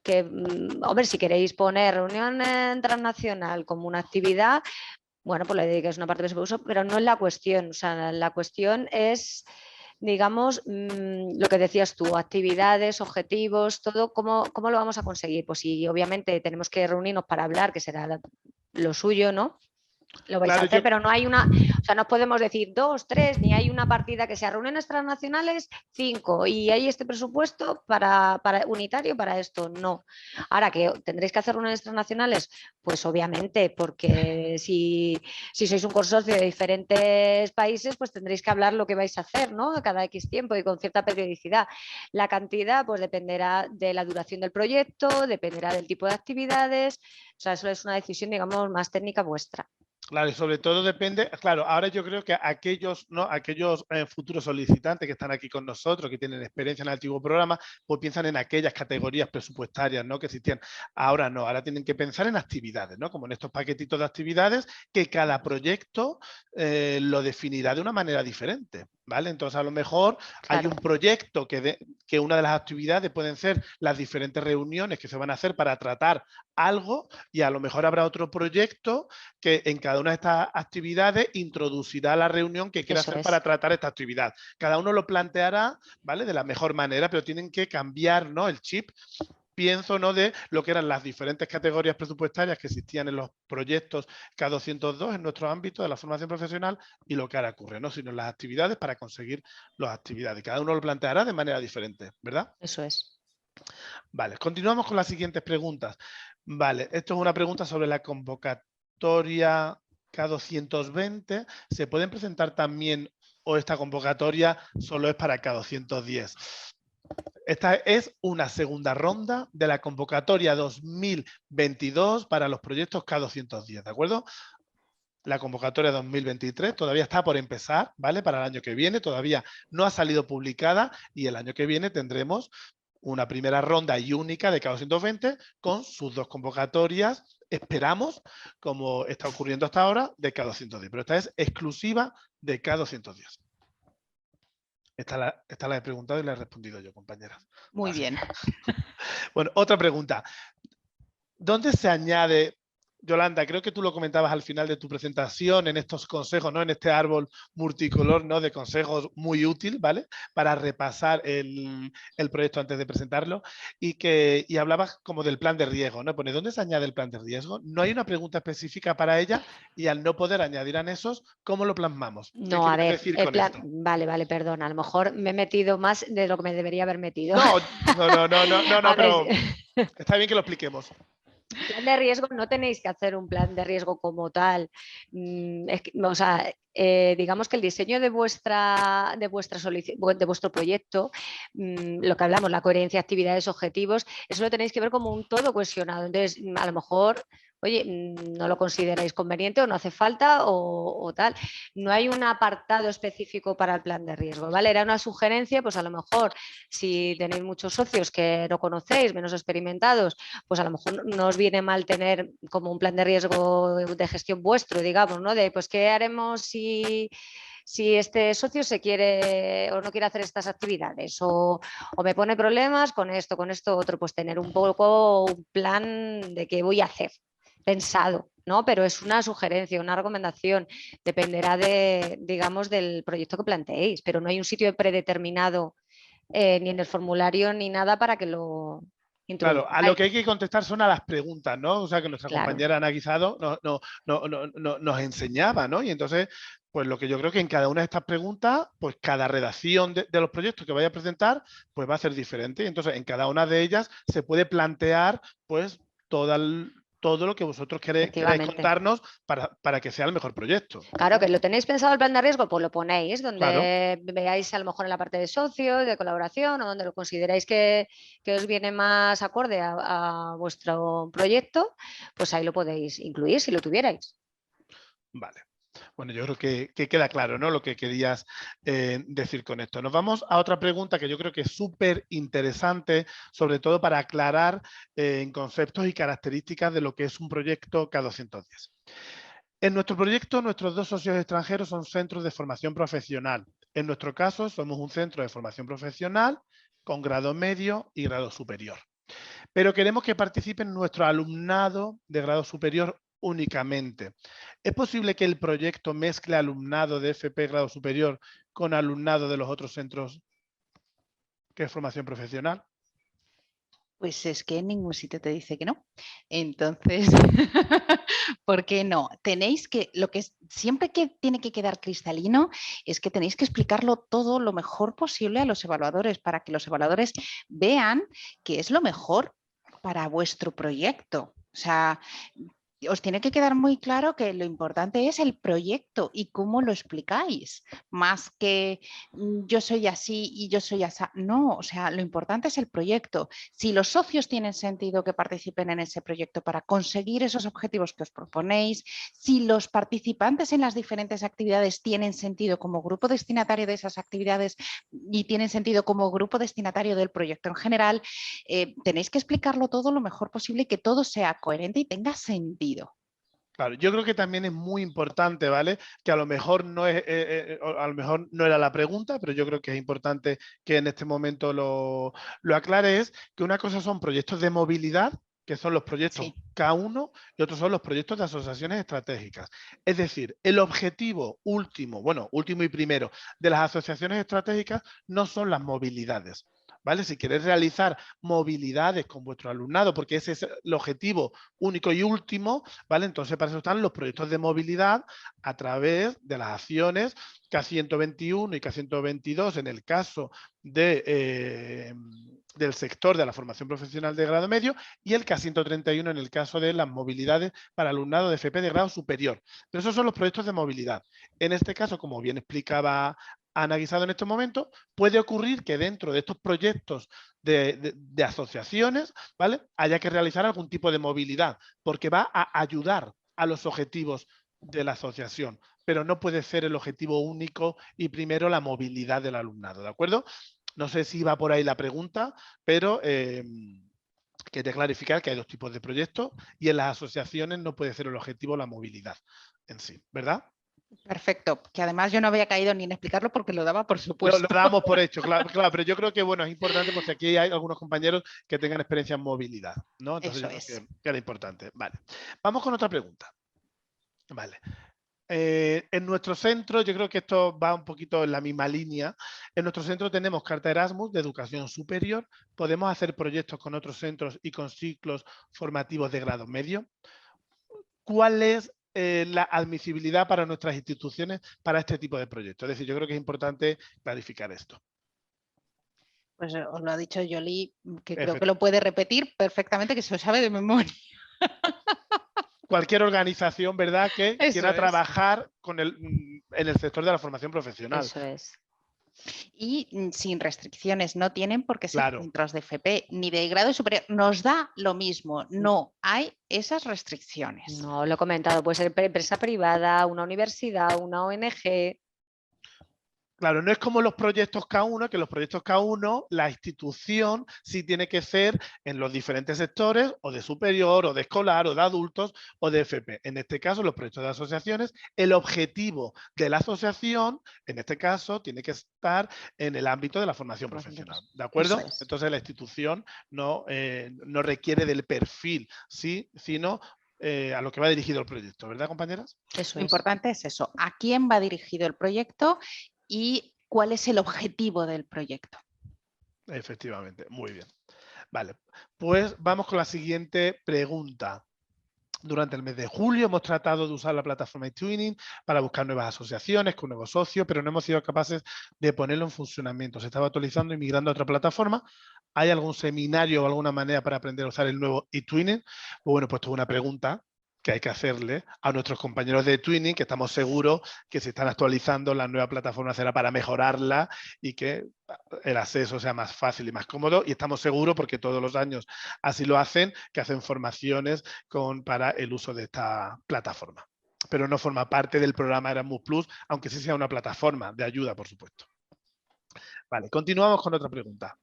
Que, hombre, si queréis poner reunión transnacional como una actividad, bueno, pues le dedicáis una parte de presupuesto, pero no es la cuestión. O sea, la cuestión es, digamos, lo que decías tú, actividades, objetivos, todo, ¿cómo lo vamos a conseguir? Pues si obviamente tenemos que reunirnos para hablar, que será lo suyo, ¿no? Lo vais a hacer, pero no hay una, o sea, no podemos decir 2, 3, ni hay una partida que sea reuniones transnacionales 5 y hay este presupuesto para unitario para esto, no. Ahora que tendréis que hacer reuniones transnacionales, pues obviamente, porque si sois un consorcio de diferentes países, pues tendréis que hablar lo que vais a hacer, ¿no? Cada X tiempo y con cierta periodicidad. La cantidad, pues dependerá de la duración del proyecto, dependerá del tipo de actividades, o sea, eso es una decisión, digamos, más técnica vuestra. Claro, y sobre todo depende, claro, ahora yo creo que aquellos futuros solicitantes que están aquí con nosotros, que tienen experiencia en el antiguo programa, pues piensan en aquellas categorías presupuestarias, ¿no? Que existían. Ahora no, ahora tienen que pensar en actividades, ¿no? Como en estos paquetitos de actividades que cada proyecto lo definirá de una manera diferente. ¿vale? Entonces, a lo mejor hay Claro. un proyecto que una de las actividades pueden ser las diferentes reuniones que se van a hacer para tratar algo, y a lo mejor habrá otro proyecto que en cada una de estas actividades introducirá la reunión que quiera Eso hacer es. para tratar esta actividad. Cada uno lo planteará, ¿vale? De la mejor manera, pero tienen que cambiar, ¿no?, el chip. Pienso, ¿no?, de lo que eran las diferentes categorías presupuestarias que existían en los proyectos K202 en nuestro ámbito de la formación profesional y lo que ahora ocurre, ¿no?, sino las actividades para conseguir las actividades. Cada uno lo planteará de manera diferente, ¿verdad? Eso es. Vale, continuamos con las siguientes preguntas. Vale, esto es una pregunta sobre la convocatoria K220. ¿Se pueden presentar también o esta convocatoria solo es para K210? Esta es una segunda ronda de la convocatoria 2022 para los proyectos K210, ¿de acuerdo? La convocatoria 2023 todavía está por empezar, ¿vale? Para el año que viene, todavía no ha salido publicada y el año que viene tendremos una primera ronda y única de K220 con sus dos convocatorias, esperamos, como está ocurriendo hasta ahora, de K210, pero esta es exclusiva de K210. Esta la he preguntado y la he respondido yo, compañeras. Muy bien. Bueno, otra pregunta. ¿Dónde se añade, Yolanda, creo que tú lo comentabas al final de tu presentación, en estos consejos, ¿no?, en este árbol multicolor, ¿no?, de consejos muy útil, ¿vale?, para repasar el proyecto antes de presentarlo, y hablabas como del plan de riesgo, ¿no? Pone, ¿dónde se añade el plan de riesgo? No hay una pregunta específica para ella y al no poder añadir anexos, ¿cómo lo plasmamos? ¿Qué No, a quieres ver, decir el con plan, esto? vale, perdona, a lo mejor me he metido más de lo que me debería haber metido. No, A ver, pero está bien que lo expliquemos. plan de riesgo, no tenéis que hacer un plan de riesgo como tal. O sea, digamos que el diseño de vuestro proyecto, lo que hablamos, la coherencia, actividades, objetivos, eso lo tenéis que ver como un todo cohesionado. Entonces, a lo mejor, oye, no lo consideráis conveniente o no hace falta o tal. No hay un apartado específico para el plan de riesgo, ¿vale? Era una sugerencia, pues a lo mejor si tenéis muchos socios que no conocéis, menos experimentados, pues a lo mejor no os viene mal tener como un plan de riesgo de gestión vuestro, digamos, ¿no? De pues qué haremos si este socio se quiere o no quiere hacer estas actividades o me pone problemas con esto, otro, pues tener un poco un plan de qué voy a hacer pensado, ¿no? Pero es una sugerencia, una recomendación, dependerá digamos, del proyecto que planteéis, pero no hay un sitio predeterminado ni en el formulario ni nada para que lo Claro, a introduzcáis. lo que hay que contestar son a las preguntas, ¿no? O sea, que nuestra Claro. compañera Ana Guisado nos enseñaba, ¿no? Y entonces, pues lo que yo creo que en cada una de estas preguntas, pues cada redacción de los proyectos que vaya a presentar, pues va a ser diferente. Y entonces, en cada una de ellas se puede plantear, pues, todo lo que vosotros queráis Efectivamente. contarnos para que sea el mejor proyecto. Claro, que lo tenéis pensado el plan de riesgo, pues lo ponéis Claro. donde veáis a lo mejor en la parte de socios, de colaboración o donde lo consideráis que os viene más acorde a vuestro proyecto, pues ahí lo podéis incluir si lo tuvierais. Vale. Bueno, yo creo que queda claro, ¿no?, lo que querías decir con esto. Nos vamos a otra pregunta que yo creo que es súper interesante, sobre todo para aclarar en conceptos y características de lo que es un proyecto K210. En nuestro proyecto, nuestros dos socios extranjeros son centros de formación profesional. En nuestro caso, somos un centro de formación profesional con grado medio y grado superior. Pero queremos que participen nuestro alumnado de grado superior únicamente. ¿Es posible que el proyecto mezcle alumnado de FP grado superior con alumnado de los otros centros que es formación profesional? Pues es que en ningún sitio te dice que no. Entonces, ¿por qué no? Tenéis que, lo que siempre que tiene que quedar cristalino es que tenéis que explicarlo todo lo mejor posible a los evaluadores para que los evaluadores vean que es lo mejor para vuestro proyecto. O sea, os tiene que quedar muy claro que lo importante es el proyecto y cómo lo explicáis, más que yo soy así y yo soy así. No, o sea, lo importante es el proyecto. Si los socios tienen sentido que participen en ese proyecto para conseguir esos objetivos que os proponéis, si los participantes en las diferentes actividades tienen sentido como grupo destinatario de esas actividades y tienen sentido como grupo destinatario del proyecto en general, tenéis que explicarlo todo lo mejor posible y que todo sea coherente y tenga sentido. Claro, yo creo que también es muy importante, ¿vale? Que a lo mejor no es, a lo mejor no era la pregunta, pero yo creo que es importante que en este momento lo aclare, es que una cosa son proyectos de movilidad, que son los proyectos Sí. K1, y otros son los proyectos de asociaciones estratégicas. Es decir, el objetivo último, bueno, último y primero, de las asociaciones estratégicas no son las movilidades. ¿Vale? Si queréis realizar movilidades con vuestro alumnado, porque ese es el objetivo único y último, ¿vale? Entonces para eso están los proyectos de movilidad a través de las acciones K121 y K122 en el caso de, del sector de la formación profesional de grado medio y el K131 en el caso de las movilidades para alumnado de FP de grado superior. Pero esos son los proyectos de movilidad. En este caso, como bien explicaba Ana Guisado en estos momentos, puede ocurrir que dentro de estos proyectos de asociaciones, ¿vale? Haya que realizar algún tipo de movilidad, porque va a ayudar a los objetivos de la asociación, pero no puede ser el objetivo único y primero la movilidad del alumnado, ¿de acuerdo? No sé si va por ahí la pregunta, pero quería clarificar que hay dos tipos de proyectos y en las asociaciones no puede ser el objetivo la movilidad en sí, ¿verdad? Perfecto, que además yo no había caído ni en explicarlo porque lo daba por Lo supuesto. damos por hecho, claro, claro, pero yo creo que bueno, es importante porque aquí hay algunos compañeros que tengan experiencia en movilidad, ¿no? Entonces Eso yo creo es. que era importante. Vale. Vamos con otra pregunta. Vale. En nuestro centro, yo creo que esto va un poquito en la misma línea. En nuestro centro tenemos carta Erasmus de educación superior. Podemos hacer proyectos con otros centros y con ciclos formativos de grado medio. ¿Cuál es la admisibilidad para nuestras instituciones para este tipo de proyectos? Es decir, yo creo que es importante clarificar esto. Pues os lo ha dicho Yoli, que creo que lo puede repetir perfectamente, que se lo sabe de memoria. Cualquier organización, ¿verdad?, que Eso quiera es. trabajar con en el sector de la formación profesional. Eso es. Y sin restricciones, no tienen por qué ser Claro. centros de FP ni de grado superior. Nos da lo mismo, no hay esas restricciones. No, lo he comentado, puede ser empresa privada, una universidad, una ONG. Claro, no es como los proyectos K1, que los proyectos K1, la institución sí tiene que ser en los diferentes sectores, o de superior, o de escolar, o de adultos, o de FP. En este caso, los proyectos de asociaciones, el objetivo de la asociación, en este caso, tiene que estar en el ámbito de la formación profesional. ¿De acuerdo? Eso es. Entonces, la institución no requiere del perfil, ¿sí? Sino a lo que va dirigido el proyecto. ¿Verdad, compañeras? Eso Lo importante es eso, a quién va dirigido el proyecto y cuál es el objetivo del proyecto. Efectivamente, muy bien. Vale, pues vamos con la siguiente pregunta. Durante el mes de julio hemos tratado de usar la plataforma eTwinning para buscar nuevas asociaciones con nuevos socios, pero no hemos sido capaces de ponerlo en funcionamiento. Se estaba actualizando y migrando a otra plataforma. ¿Hay algún seminario o alguna manera para aprender a usar el nuevo eTwinning? Pues bueno, pues tuve una pregunta que hay que hacerle a nuestros compañeros de Twinning, que estamos seguros que se están actualizando, la nueva plataforma será para mejorarla y que el acceso sea más fácil y más cómodo, y estamos seguros, porque todos los años así lo hacen, que hacen formaciones para el uso de esta plataforma. Pero no forma parte del programa Erasmus Plus, aunque sí sea una plataforma de ayuda, por supuesto. Vale, continuamos con otra pregunta.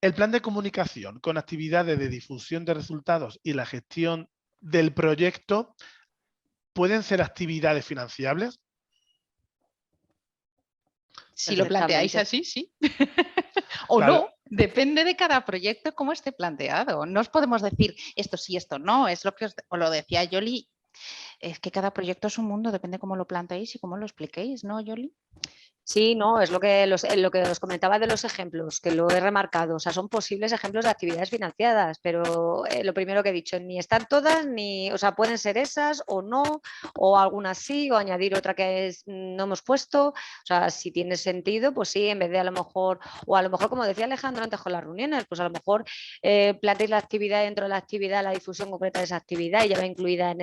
El plan de comunicación con actividades de difusión de resultados y la gestión del proyecto, ¿pueden ser actividades financiables? Si lo planteáis así, sí. O Claro. no, depende de cada proyecto cómo esté planteado. No os podemos decir esto sí, esto no. Es lo que os lo decía Yoli. Es que cada proyecto es un mundo, depende cómo lo planteéis y cómo lo expliquéis, ¿no, Yoli? Sí, no, es lo que os comentaba de los ejemplos, que lo he remarcado. O sea, son posibles ejemplos de actividades financiadas, pero lo primero que he dicho, ni están todas, ni, o sea, pueden ser esas o no, o algunas sí, o añadir otra que no hemos puesto. O sea, si tiene sentido, pues sí, en vez de a lo mejor, o a lo mejor, como decía Alejandro antes con las reuniones, pues a lo mejor planteéis la actividad dentro de la actividad, la difusión concreta de esa actividad y ya va incluida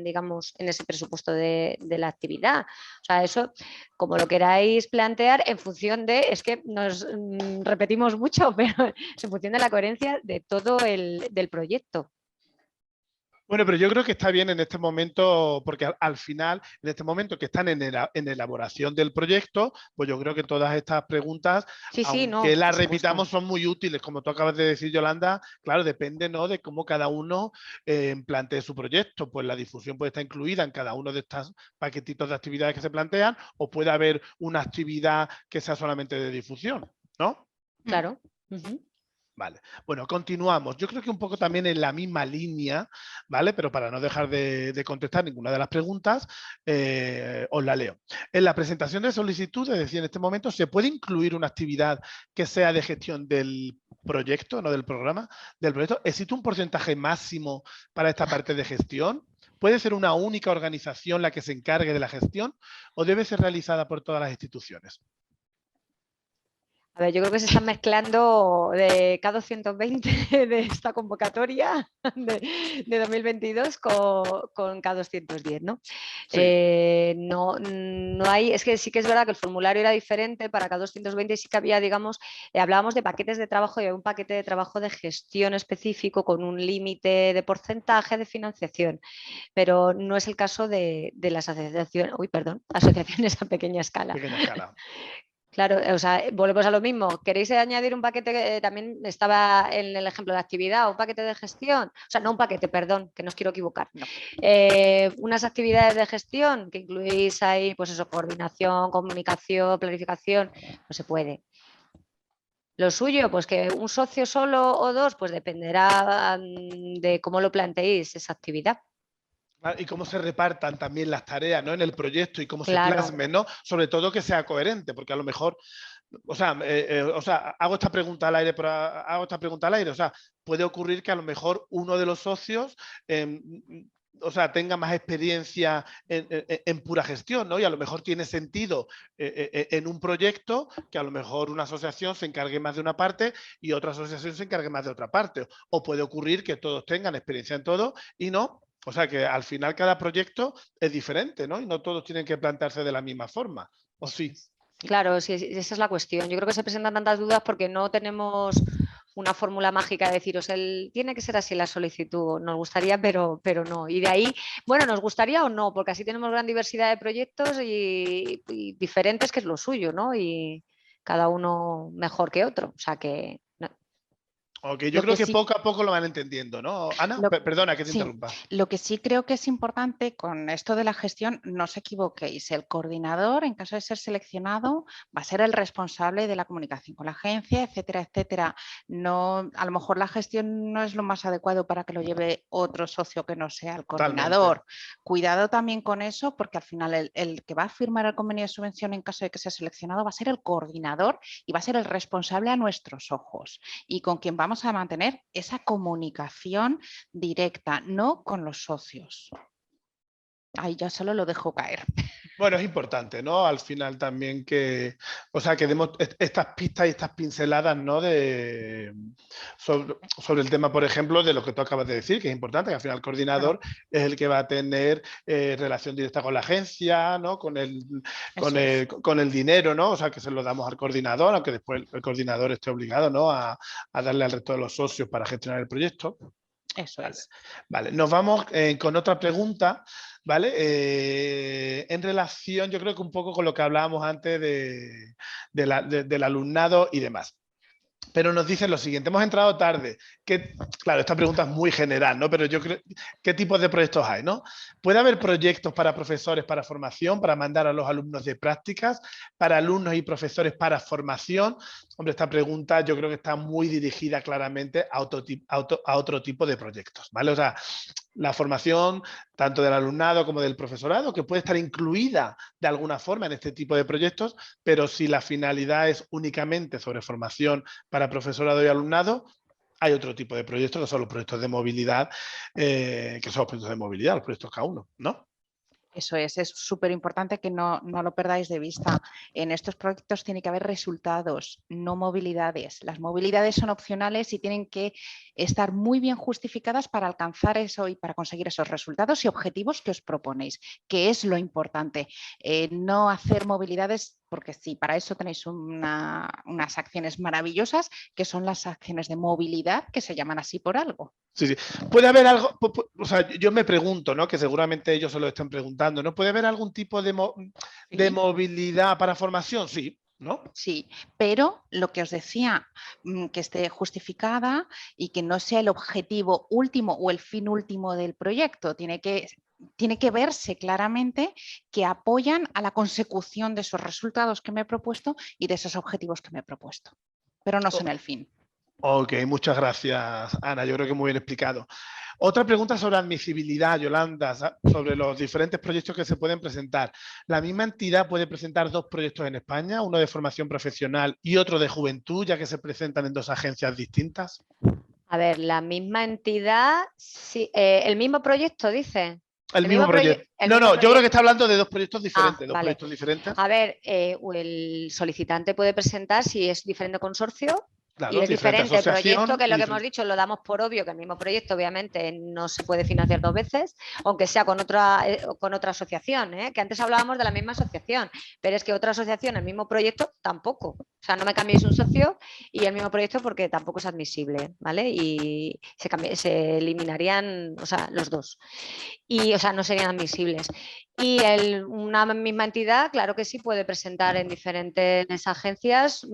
digamos, en ese presupuesto de la actividad. O sea, eso, como lo queráis plantear en función de, es que nos repetimos mucho, pero en función de la coherencia de todo del proyecto. Bueno, pero yo creo que está bien en este momento, porque al final, en este momento que están en elaboración del proyecto, pues yo creo que todas estas preguntas, Sí, sí, no, aunque las por supuesto. repitamos, son muy útiles. Como tú acabas de decir, Yolanda, claro, depende, ¿no?, de cómo cada uno plantee su proyecto. Pues la difusión puede estar incluida en cada uno de estos paquetitos de actividades que se plantean, o puede haber una actividad que sea solamente de difusión, ¿no? Claro. Ujú. Vale, bueno, continuamos. Yo creo que un poco también en la misma línea, ¿vale? Pero para no dejar de contestar ninguna de las preguntas, os la leo. En la presentación de solicitud, es decir, en este momento, ¿se puede incluir una actividad que sea de gestión del proyecto, no del programa, del proyecto? ¿Existe un porcentaje máximo para esta parte de gestión? ¿Puede ser una única organización la que se encargue de la gestión o debe ser realizada por todas las instituciones? A ver, yo creo que se están mezclando de K220 de esta convocatoria de 2022 con K210, ¿no? Sí. No hay, es que sí que es verdad que el formulario era diferente para K220 y sí que había, digamos, hablábamos de paquetes de trabajo y había un paquete de trabajo de gestión específico con un límite de porcentaje de financiación, pero no es el caso de las asociaciones a pequeña escala. Pequeña escala. Claro, o sea, volvemos a lo mismo. ¿Queréis añadir un paquete que también estaba en el ejemplo de actividad, un paquete de gestión? O sea, no un paquete, perdón, que no os quiero equivocar. No. Unas actividades de gestión que incluís ahí, pues eso, coordinación, comunicación, planificación, no se puede. Lo suyo, pues que un socio solo o dos, pues dependerá de cómo lo planteéis esa actividad. Y cómo se repartan también las tareas, ¿no?, en el proyecto y cómo se Claro. plasmen, ¿no? Sobre todo que sea coherente, porque a lo mejor, o sea, hago esta pregunta al aire, o sea, puede ocurrir que a lo mejor uno de los socios o sea, tenga más experiencia en pura gestión, ¿no? Y a lo mejor tiene sentido en un proyecto que a lo mejor una asociación se encargue más de una parte y otra asociación se encargue más de otra parte. O puede ocurrir que todos tengan experiencia en todo y no. O sea, que al final cada proyecto es diferente, ¿no? Y no todos tienen que plantearse de la misma forma. ¿O sí? Claro, sí, esa es la cuestión. Yo creo que se presentan tantas dudas porque no tenemos una fórmula mágica de deciros, tiene que ser así la solicitud. Nos gustaría, pero no. Y de ahí, bueno, nos gustaría o no, porque así tenemos gran diversidad de proyectos y diferentes, que es lo suyo, ¿no? Y cada uno mejor que otro. O sea que... Ok, yo Lo creo que que sí, poco a poco lo van entendiendo, ¿no? Ana, lo, perdona que te sí, interrumpa. lo que sí creo que es importante con esto de la gestión, no os equivoquéis, el coordinador, en caso de ser seleccionado, va a ser el responsable de la comunicación con la agencia, etcétera, etcétera. No, a lo mejor la gestión no es lo más adecuado para que lo lleve otro socio que no sea el coordinador. Totalmente. Cuidado también con eso, porque al final el que va a firmar el convenio de subvención en caso de que sea seleccionado va a ser el coordinador y va a ser el responsable a nuestros ojos y con quien vamos a mantener esa comunicación directa, no con los socios. Ahí ya solo lo dejo caer. Bueno, es importante, ¿no? Al final también que, o sea, que demos estas pistas y estas pinceladas, ¿no? Sobre el tema, por ejemplo, de lo que tú acabas de decir, que es importante, que al final el coordinador es el que va a tener relación directa con la agencia, ¿no? Con el dinero, ¿no? O sea, que se lo damos al coordinador, aunque después el coordinador esté obligado, ¿no? A darle al resto de los socios para gestionar el proyecto. Eso vale. es. Vale, nos vamos con otra pregunta, ¿vale? En relación, yo creo que un poco con lo que hablábamos antes del alumnado y demás. Pero nos dicen lo siguiente, hemos entrado tarde. Claro, esta pregunta es muy general, ¿no? Pero yo creo, ¿qué tipos de proyectos hay, no? ¿Puede haber proyectos para profesores para formación, para mandar a los alumnos de prácticas, para alumnos y profesores para formación? Hombre, esta pregunta yo creo que está muy dirigida claramente a otro tipo de proyectos, ¿vale? O sea, la formación tanto del alumnado como del profesorado, que puede estar incluida de alguna forma en este tipo de proyectos, pero si la finalidad es únicamente sobre formación para profesorado y alumnado, hay otro tipo de proyectos que son los proyectos de movilidad, los proyectos de movilidad, los proyectos K1, ¿no? Eso es súper importante que no lo perdáis de vista. En estos proyectos tiene que haber resultados, no movilidades. Las movilidades son opcionales y tienen que estar muy bien justificadas para alcanzar eso y para conseguir esos resultados y objetivos que os proponéis, que es lo importante. No hacer movilidades, porque sí, para eso tenéis unas acciones maravillosas, que son las acciones de movilidad, que se llaman así por algo. Sí, sí. Puede haber algo, o sea, yo me pregunto, ¿no? Que seguramente ellos se lo estén preguntando, ¿no? ¿Puede haber algún tipo de movilidad para formación? Sí, ¿no? Sí, pero lo que os decía, que esté justificada y que no sea el objetivo último o el fin último del proyecto. Tiene que verse claramente que apoyan a la consecución de esos resultados que me he propuesto y de esos objetivos que me he propuesto, pero no son el fin. Ok, muchas gracias, Ana. Yo creo que muy bien explicado. Otra pregunta sobre admisibilidad, Yolanda, sobre los diferentes proyectos que se pueden presentar. ¿La misma entidad puede presentar 2 proyectos en España, uno de formación profesional y otro de juventud, ya que se presentan en 2 agencias distintas? A ver, la misma entidad, sí, el mismo proyecto, dice. El mismo proyecto. No, yo creo que está hablando de 2 proyectos diferentes. Vale. Proyectos diferentes. A ver, el solicitante puede presentar si es diferente consorcio. Claro, y es diferente el proyecto, que es lo que diferente. hemos dicho, lo damos por obvio que el mismo proyecto obviamente no se puede financiar 2 veces, aunque sea con otra asociación, que antes hablábamos de la misma asociación, pero es que otra asociación, el mismo proyecto, tampoco. O sea, no me cambiéis un socio y el mismo proyecto porque tampoco es admisible, ¿vale? Y se eliminarían, o sea, los 2. Y, o sea, no serían admisibles. Y una misma entidad, claro que sí, puede presentar en diferentes agencias,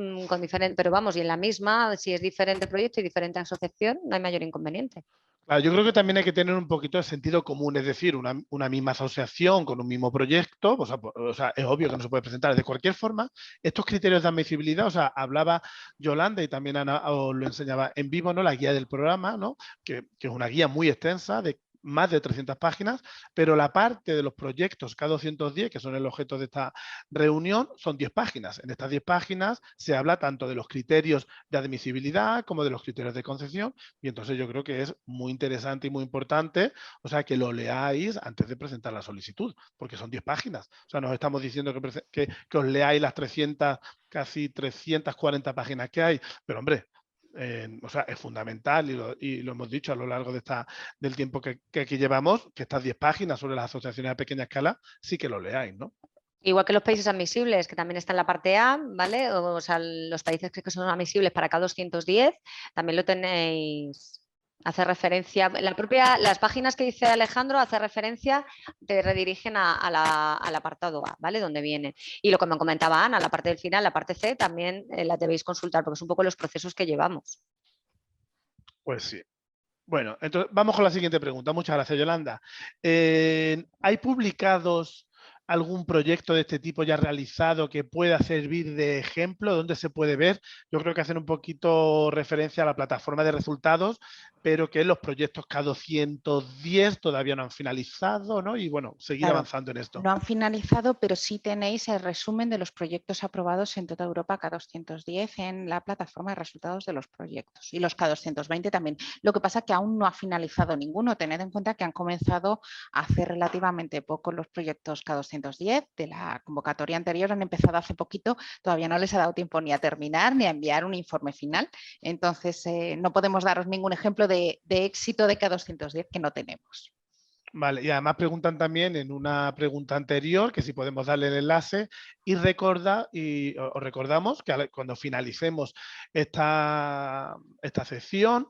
pero vamos, y en la misma, si es diferente proyecto y diferente asociación, no hay mayor inconveniente. Claro, yo creo que también hay que tener un poquito de sentido común, es decir, una misma asociación con un mismo proyecto, o sea, es obvio que no se puede presentar. De cualquier forma, estos criterios de admisibilidad, o sea, hablaba Yolanda y también Ana os lo enseñaba en vivo, ¿no? La guía del programa, ¿no? Que es una guía muy extensa de más de 300 páginas, pero la parte de los proyectos K210, que son el objeto de esta reunión, son 10 páginas. En estas 10 páginas se habla tanto de los criterios de admisibilidad como de los criterios de concesión, y entonces yo creo que es muy interesante y muy importante, o sea, que lo leáis antes de presentar la solicitud, porque son 10 páginas. O sea, nos estamos diciendo que os leáis las 300, casi 340 páginas que hay, pero hombre, o sea, es fundamental y lo hemos dicho a lo largo del tiempo que aquí llevamos, que estas 10 páginas sobre las asociaciones a pequeña escala sí que lo leáis, ¿no? Igual que los países admisibles, que también está en la parte A, ¿vale? O sea, los países que son admisibles para K210, también lo tenéis. Hace referencia, las páginas que dice Alejandro hace referencia, te redirigen al apartado A, ¿vale? Donde vienen. Y lo que me comentaba Ana, la parte del final, la parte C, también la debéis consultar, porque es un poco los procesos que llevamos. Pues sí. Bueno, entonces vamos con la siguiente pregunta. Muchas gracias, Yolanda. ¿Hay publicados algún proyecto de este tipo ya realizado que pueda servir de ejemplo? ¿Dónde se puede ver? Yo creo que hacen un poquito referencia a la plataforma de resultados, pero que los proyectos K210 todavía no han finalizado, ¿no? Y bueno, seguir avanzando en esto. No han finalizado, pero sí tenéis el resumen de los proyectos aprobados en toda Europa K210 en la plataforma de resultados de los proyectos y los K220 también. Lo que pasa es que aún no ha finalizado ninguno. Tened en cuenta que han comenzado hace relativamente poco los proyectos K210 de la convocatoria anterior, han empezado hace poquito, todavía no les ha dado tiempo ni a terminar ni a enviar un informe final. Entonces, no podemos daros ningún ejemplo de éxito de K210 que no tenemos. Vale, y además preguntan también en una pregunta anterior que si podemos darle el enlace y os recordamos que cuando finalicemos esta sección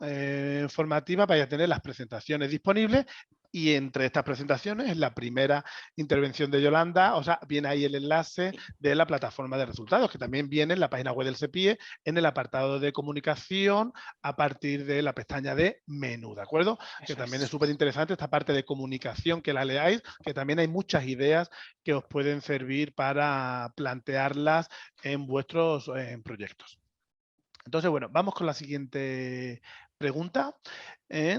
formativa vais a tener las presentaciones disponibles. Y entre estas presentaciones, en la primera intervención de Yolanda, o sea, viene ahí el enlace de la plataforma de resultados, que también viene en la página web del CEPIE, en el apartado de comunicación, a partir de la pestaña de menú, ¿de acuerdo? Eso que también es súper interesante esta parte de comunicación, que la leáis, que también hay muchas ideas que os pueden servir para plantearlas en vuestros proyectos. Entonces, bueno, vamos con la siguiente pregunta.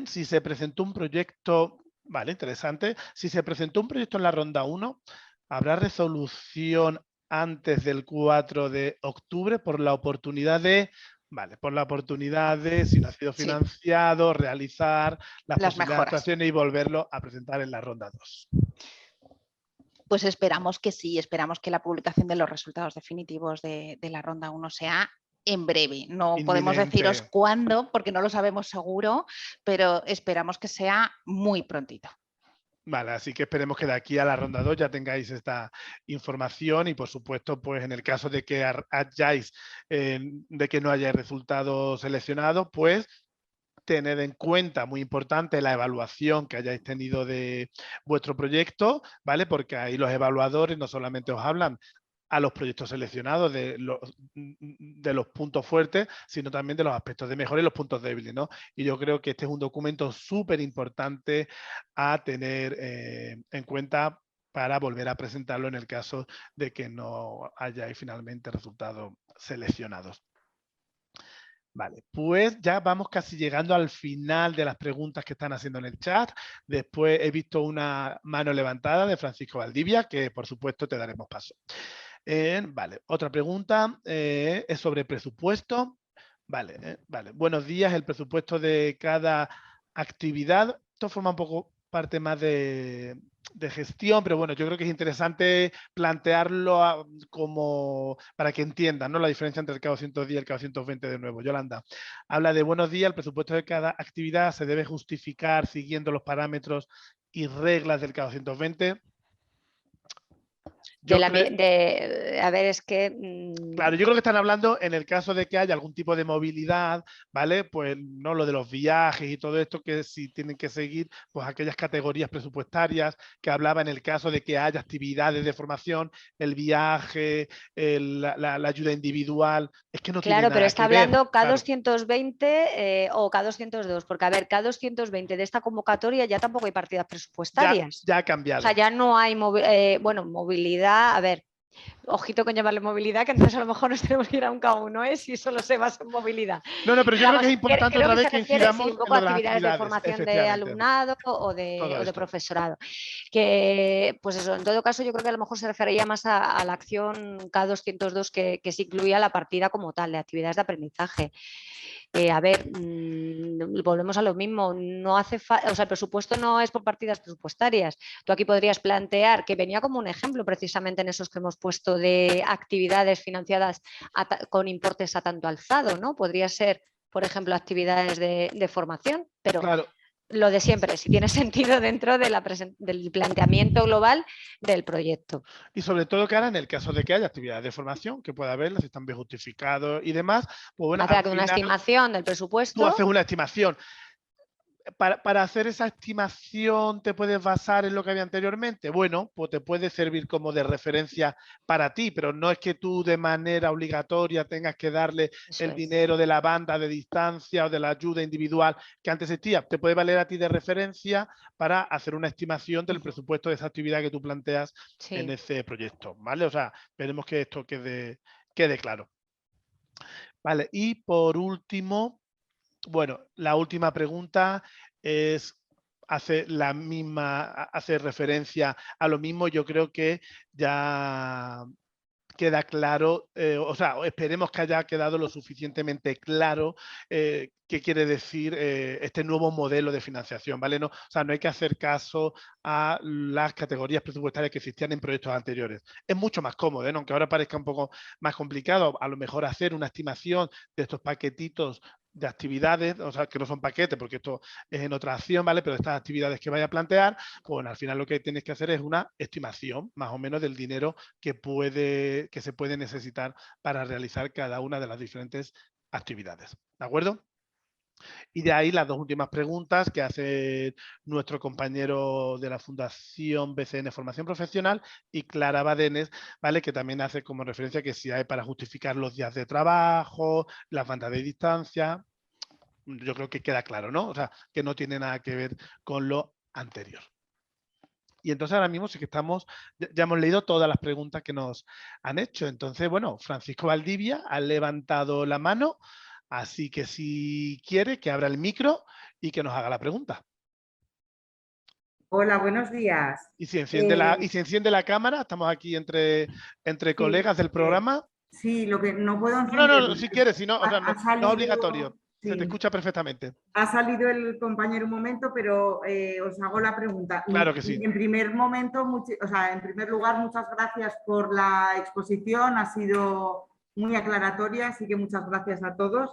Si se presentó un proyecto... Vale, interesante. Si se presentó un proyecto en la ronda 1, ¿habrá resolución antes del 4 de octubre por la oportunidad de... Vale, por la oportunidad de, si no ha sido financiado, realizar las posibles actuaciones y volverlo a presentar en la ronda 2? pues esperamos que sí, esperamos que la publicación de los resultados definitivos de la ronda 1 sea en breve. No podemos deciros Inminente. cuándo, porque no lo sabemos seguro, pero esperamos que sea muy prontito. Vale, así que esperemos que de aquí a la ronda 2 ya tengáis esta información y, por supuesto, pues en el caso de que de que no haya resultados seleccionados, pues tened en cuenta, muy importante, la evaluación que hayáis tenido de vuestro proyecto, ¿vale? Porque ahí los evaluadores no solamente os hablan a los proyectos seleccionados de los puntos fuertes, sino también de los aspectos de mejora y los puntos débiles, ¿no? Y yo creo que este es un documento súper importante a tener en cuenta para volver a presentarlo en el caso de que no hayáis finalmente resultados seleccionados. Vale, pues ya vamos casi llegando al final de las preguntas que están haciendo en el chat. Después he visto una mano levantada de Francisco Valdivia, que por supuesto te daremos paso. Vale, otra pregunta es sobre presupuesto. Vale, vale. Buenos días, el presupuesto de cada actividad. Esto forma un poco parte más de gestión, pero bueno, yo creo que es interesante plantearlo como para que entiendan, ¿no?, la diferencia entre el CAO 110 y el CAO 120 de nuevo. Yolanda, habla de buenos días, el presupuesto de cada actividad se debe justificar siguiendo los parámetros y reglas del CAO 120. A ver, es que... Claro, yo creo que están hablando en el caso de que haya algún tipo de movilidad, ¿vale? Pues no lo de los viajes y todo esto, que si tienen que seguir pues aquellas categorías presupuestarias que hablaba en el caso de que haya actividades de formación, el viaje, la ayuda individual, es que no tiene Claro, nada pero que está ver, hablando claro. K220 o K202, porque a ver, K220 de esta convocatoria ya tampoco hay partidas presupuestarias. Ya ha cambiado. O sea, ya no hay movilidad. A ver, ojito con llamarle movilidad, que entonces a lo mejor nos tenemos que ir a un K1, si solo se basa en movilidad. No, pero yo creo que es importante otra vez que incidamos un poco en lo de las actividades de actividades, formación de alumnado o de profesorado. Que, pues eso, en todo caso, yo creo que a lo mejor se refería más a la acción K202 que se incluía la partida como tal, de actividades de aprendizaje. A ver, volvemos a lo mismo, no hace o sea, el presupuesto no es por partidas presupuestarias. Tú aquí podrías plantear, que venía como un ejemplo precisamente en esos que hemos puesto de actividades financiadas con importes a tanto alzado, ¿no? Podría ser, por ejemplo, actividades de formación, pero... Claro. Lo de siempre, si tiene sentido dentro de del planteamiento global del proyecto. Y sobre todo que ahora en el caso de que haya actividades de formación, que pueda haberlas, si están bien justificados y demás, pues bueno, hacer una estimación del presupuesto. Tú haces una estimación. Para hacer esa estimación, ¿te puedes basar en lo que había anteriormente? Bueno, pues te puede servir como de referencia para ti, pero no es que tú de manera obligatoria tengas que darle dinero de la banda de distancia o de la ayuda individual que antes existía. Te puede valer a ti de referencia para hacer una estimación del presupuesto de esa actividad que tú planteas en ese proyecto, ¿vale? O sea, veremos que esto quede claro. Vale, y por último... Bueno, la última pregunta hace referencia a lo mismo. Yo creo que ya queda claro, o sea, esperemos que haya quedado lo suficientemente claro qué quiere decir este nuevo modelo de financiación, ¿vale? No, o sea, no hay que hacer caso a las categorías presupuestarias que existían en proyectos anteriores. Es mucho más cómodo, ¿no? Aunque ahora parezca un poco más complicado, a lo mejor hacer una estimación de estos paquetitos de actividades, o sea, que no son paquetes, porque esto es en otra acción, ¿vale? Pero estas actividades que vaya a plantear, pues bueno, al final lo que tienes que hacer es una estimación, más o menos, del dinero que se puede necesitar para realizar cada una de las diferentes actividades. ¿De acuerdo? Y de ahí las dos últimas preguntas que hace nuestro compañero de la Fundación BCN Formación Profesional y Clara Badenes, ¿vale? Que también hace como referencia que si hay para justificar los días de trabajo, las bandas de distancia. Yo creo que queda claro, ¿no? O sea, que no tiene nada que ver con lo anterior. Y entonces ahora mismo sí que ya hemos leído todas las preguntas que nos han hecho. Entonces, bueno, Francisco Valdivia ha levantado la mano. Así que si quiere, que abra el micro y que nos haga la pregunta. Hola, buenos días. Y si enciende la cámara, estamos aquí entre colegas del programa. Sí, lo que no puedo encender. No, si quieres, si no, o sea, no es obligatorio. Se te Sí. escucha perfectamente. Ha salido el compañero un momento, pero os hago la pregunta. Claro que sí. En primer momento, en primer lugar, muchas gracias por la exposición, ha sido muy aclaratoria, así que muchas gracias a todos.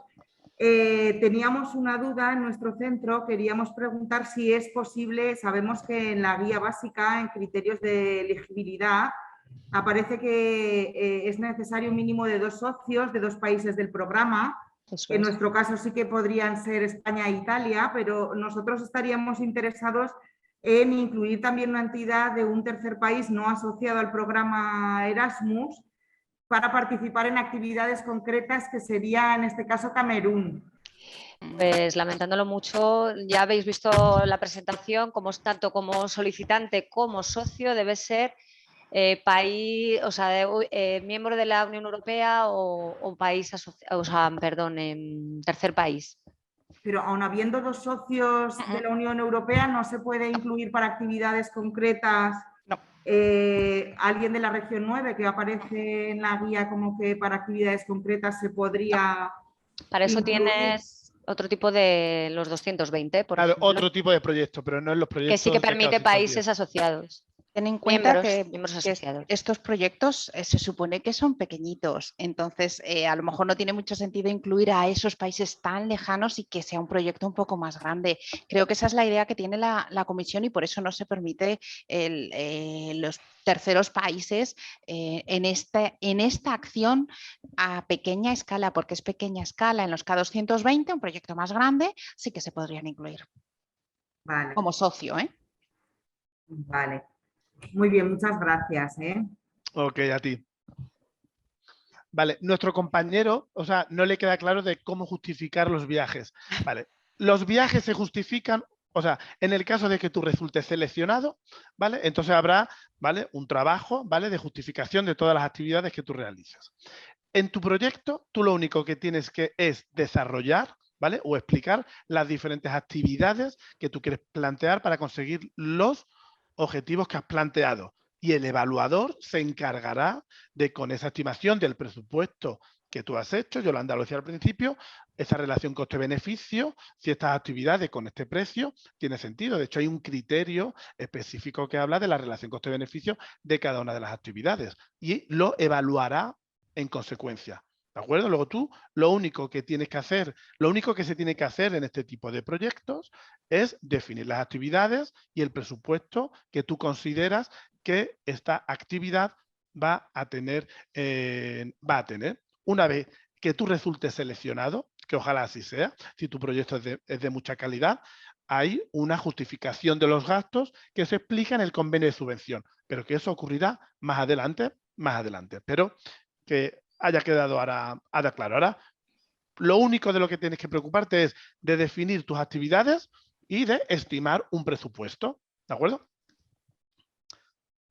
Teníamos una duda en nuestro centro, queríamos preguntar si es posible, sabemos que en la guía básica, en criterios de elegibilidad, aparece que es necesario un mínimo de 2 socios de 2 países del programa. En nuestro caso sí que podrían ser España e Italia, pero nosotros estaríamos interesados en incluir también una entidad de un tercer país no asociado al programa Erasmus para participar en actividades concretas que sería en este caso Camerún. Pues lamentándolo mucho, ya habéis visto la presentación, tanto como solicitante como socio debe ser país, o sea, miembro de la Unión Europea o país, tercer país. Pero aun habiendo 2 socios de la Unión Europea, ¿no se puede incluir para actividades concretas alguien de la región 9 que aparece en la guía como que para actividades concretas se podría Para eso incluir? tienes otro tipo de los 220, por Claro, ejemplo, otro tipo de proyecto, pero no en los proyectos que sí que permite de cada países asociados. Ten en cuenta Miembros que asociados. estos proyectos se supone que son pequeñitos, entonces a lo mejor no tiene mucho sentido incluir a esos países tan lejanos y que sea un proyecto un poco más grande. Creo que esa es la idea que tiene la Comisión y por eso no se permite los terceros países en esta acción a pequeña escala, porque es pequeña escala. En los K220, un proyecto más grande, sí que se podrían incluir. Vale. Como socio, ¿eh? Vale. Muy bien, muchas gracias. Ok, a ti. Vale, nuestro compañero, o sea, no le queda claro de cómo justificar los viajes. Vale, los viajes se justifican, o sea, en el caso de que tú resultes seleccionado, ¿vale? Entonces habrá, ¿vale? Un trabajo, ¿vale? De justificación de todas las actividades que tú realizas. En tu proyecto, tú lo único que tienes que es desarrollar, ¿vale? O explicar las diferentes actividades que tú quieres plantear para conseguir los objetivos que has planteado. Y el evaluador se encargará de, con esa estimación del presupuesto que tú has hecho, Yolanda lo decía al principio, esa relación coste-beneficio, si estas actividades con este precio tiene sentido. De hecho, hay un criterio específico que habla de la relación coste-beneficio de cada una de las actividades y lo evaluará en consecuencia. ¿De acuerdo? Luego tú lo único que tienes que hacer, lo único que se tiene que hacer en este tipo de proyectos es definir las actividades y el presupuesto que tú consideras que esta actividad va a tener. Una vez que tú resultes seleccionado, que ojalá así sea, si tu proyecto es de mucha calidad, hay una justificación de los gastos que se explica en el convenio de subvención, pero que eso ocurrirá más adelante. Pero que haya quedado ahora claro. Ahora, lo único de lo que tienes que preocuparte es de definir tus actividades y de estimar un presupuesto. ¿De acuerdo?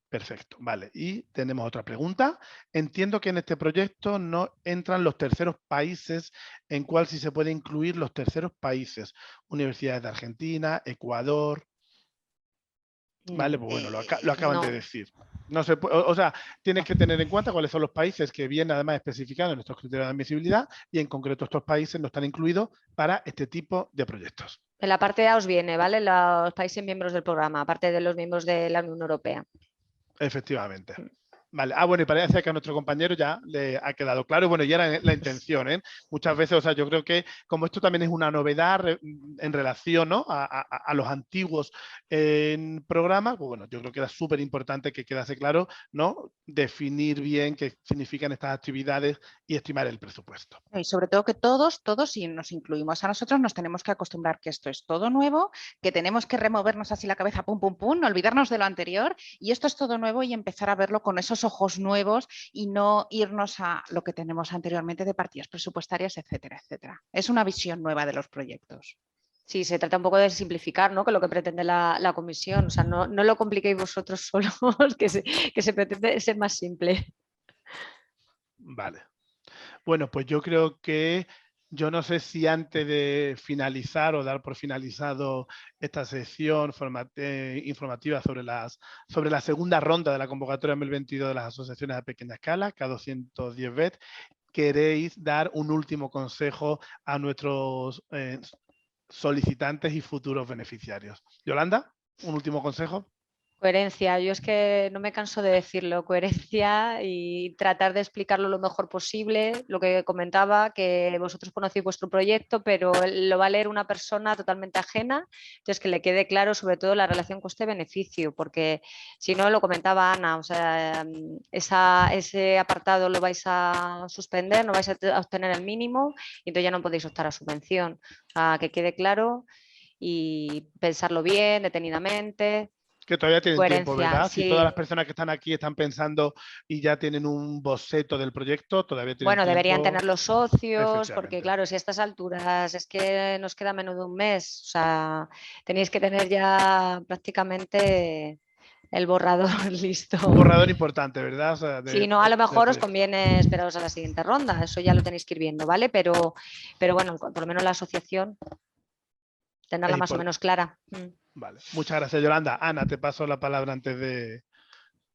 Perfecto, vale. Y tenemos otra pregunta. Entiendo que en este proyecto no entran los terceros países, ¿en cuál sí se puede incluir los terceros países? Universidades de Argentina, Ecuador. Vale, pues bueno, lo acaban de decir. No se puede, o sea, tienes que tener en cuenta cuáles son los países que vienen además especificados en nuestros criterios de admisibilidad y en concreto estos países no están incluidos para este tipo de proyectos. En la parte A os viene, ¿vale? Los países miembros del programa, aparte de los miembros de la Unión Europea. Efectivamente. Vale. Bueno, y parece que a nuestro compañero ya le ha quedado claro. Bueno, y era la intención, ¿eh? Muchas veces, o sea, yo creo que como esto también es una novedad en relación, ¿no? a los antiguos programas, pues bueno, yo creo que era súper importante que quedase claro, ¿no? Definir bien qué significan estas actividades y estimar el presupuesto. Y sobre todo que todos, si nos incluimos a nosotros, nos tenemos que acostumbrar que esto es todo nuevo, que tenemos que removernos así la cabeza, pum, pum, pum, olvidarnos de lo anterior y esto es todo nuevo y empezar a verlo con esos ojos nuevos y no irnos a lo que tenemos anteriormente de partidas presupuestarias, etcétera, etcétera. Es una visión nueva de los proyectos. Sí, se trata un poco de simplificar, ¿no? Que lo que pretende la comisión. O sea, no lo compliquéis vosotros solos, que se pretende ser más simple. Vale. Bueno, pues yo creo que yo no sé si antes de finalizar o dar por finalizado esta sección informativa sobre la segunda ronda de la convocatoria 2022 de las asociaciones a pequeña escala, K210 BET, queréis dar un último consejo a nuestros solicitantes y futuros beneficiarios. Yolanda, un último consejo. Coherencia, yo es que no me canso de decirlo, coherencia y tratar de explicarlo lo mejor posible. Lo que comentaba, que vosotros conocéis vuestro proyecto, pero lo va a leer una persona totalmente ajena, entonces que le quede claro sobre todo la relación coste-beneficio, porque si no, lo comentaba Ana, o sea, ese apartado lo vais a suspender, no vais a obtener el mínimo y entonces ya no podéis optar a subvención. O sea, que quede claro y pensarlo bien, detenidamente. Que todavía tienen tiempo, Coherencia, ¿verdad? Si todas sí. las personas que están aquí están pensando y ya tienen un boceto del proyecto, todavía tienen Bueno, deberían tiempo. tener los socios, porque Efectivamente. claro, si a estas alturas es que nos queda menos de un mes, o sea, tenéis que tener ya prácticamente el borrador listo. Un borrador importante, ¿verdad? O sea, Si no, a lo del mejor os proyecto. conviene esperaros a la siguiente ronda, eso ya lo tenéis que ir viendo, ¿vale? Pero bueno, por lo menos la asociación, tenerla Es más o menos clara. Vale. Muchas gracias, Yolanda. Ana, te paso la palabra antes de...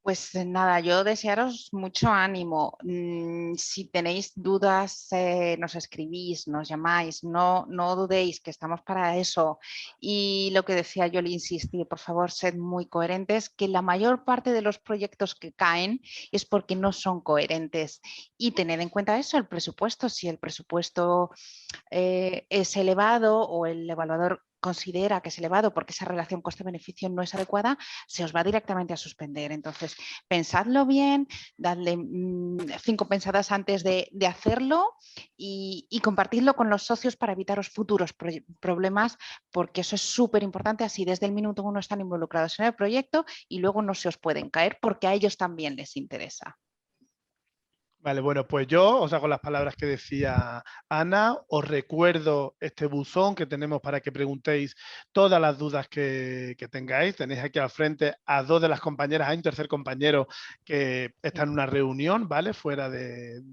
Pues nada, yo desearos mucho ánimo. Si tenéis dudas, nos escribís, nos llamáis, no dudéis que estamos para eso. Y lo que decía yo, le insistí, por favor, sed muy coherentes, que la mayor parte de los proyectos que caen es porque no son coherentes. Y tened en cuenta eso, el presupuesto. Si el presupuesto es elevado o el evaluador considera que es elevado porque esa relación coste-beneficio no es adecuada, se os va directamente a suspender. Entonces, pensadlo bien, dadle 5 pensadas antes de hacerlo y compartidlo con los socios para evitaros futuros problemas, porque eso es súper importante. Así desde el minuto 1 están involucrados en el proyecto y luego no se os pueden caer porque a ellos también les interesa. Vale, bueno, pues yo os hago las palabras que decía Ana, os recuerdo este buzón que tenemos para que preguntéis todas las dudas que tengáis. Tenéis aquí al frente a 2 de las compañeras, hay un tercer compañero que está en una reunión, ¿vale? Fuera de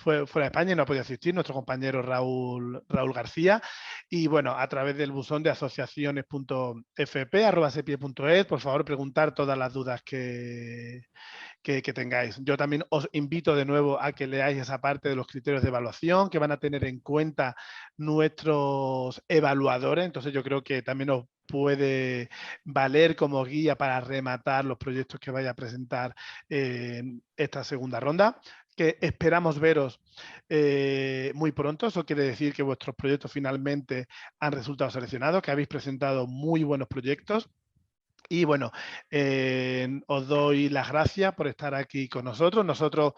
España y no ha podido asistir, nuestro compañero Raúl García. Y bueno, a través del buzón de asociaciones.fp@sepie.es, por favor, preguntar todas las dudas que tengáis. Yo también os invito de nuevo a que leáis esa parte de los criterios de evaluación que van a tener en cuenta nuestros evaluadores. Entonces yo creo que también os puede valer como guía para rematar los proyectos que vaya a presentar en esta segunda ronda, que esperamos veros muy pronto. Eso quiere decir que vuestros proyectos finalmente han resultado seleccionados, que habéis presentado muy buenos proyectos. Y bueno, os doy las gracias por estar aquí con nosotros. Nosotros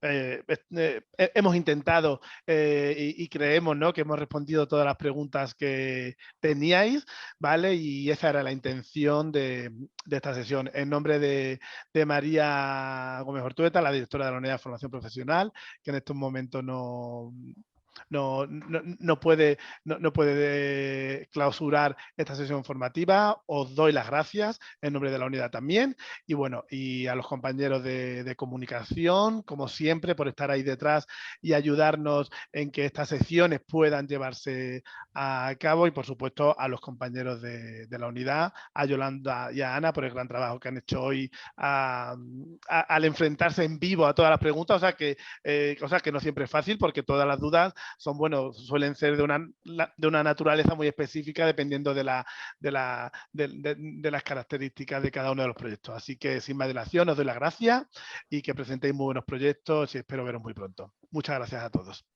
hemos intentado y creemos, ¿no?, que hemos respondido todas las preguntas que teníais, ¿vale? Y esa era la intención de esta sesión. En nombre de María Gómez Ortueta, la directora de la Unidad de Formación Profesional, que en estos momentos no puede clausurar esta sesión formativa. Os doy las gracias en nombre de la unidad también y bueno, y a los compañeros de comunicación, como siempre, por estar ahí detrás y ayudarnos en que estas sesiones puedan llevarse a cabo, y por supuesto a los compañeros de la unidad, a Yolanda y a Ana por el gran trabajo que han hecho hoy al enfrentarse en vivo a todas las preguntas, cosa que no siempre es fácil porque todas las dudas son, bueno, suelen ser de una naturaleza muy específica dependiendo de las características de cada uno de los proyectos. Así que sin más dilación os doy las gracias y que presentéis muy buenos proyectos y espero veros muy pronto. Muchas gracias a todos.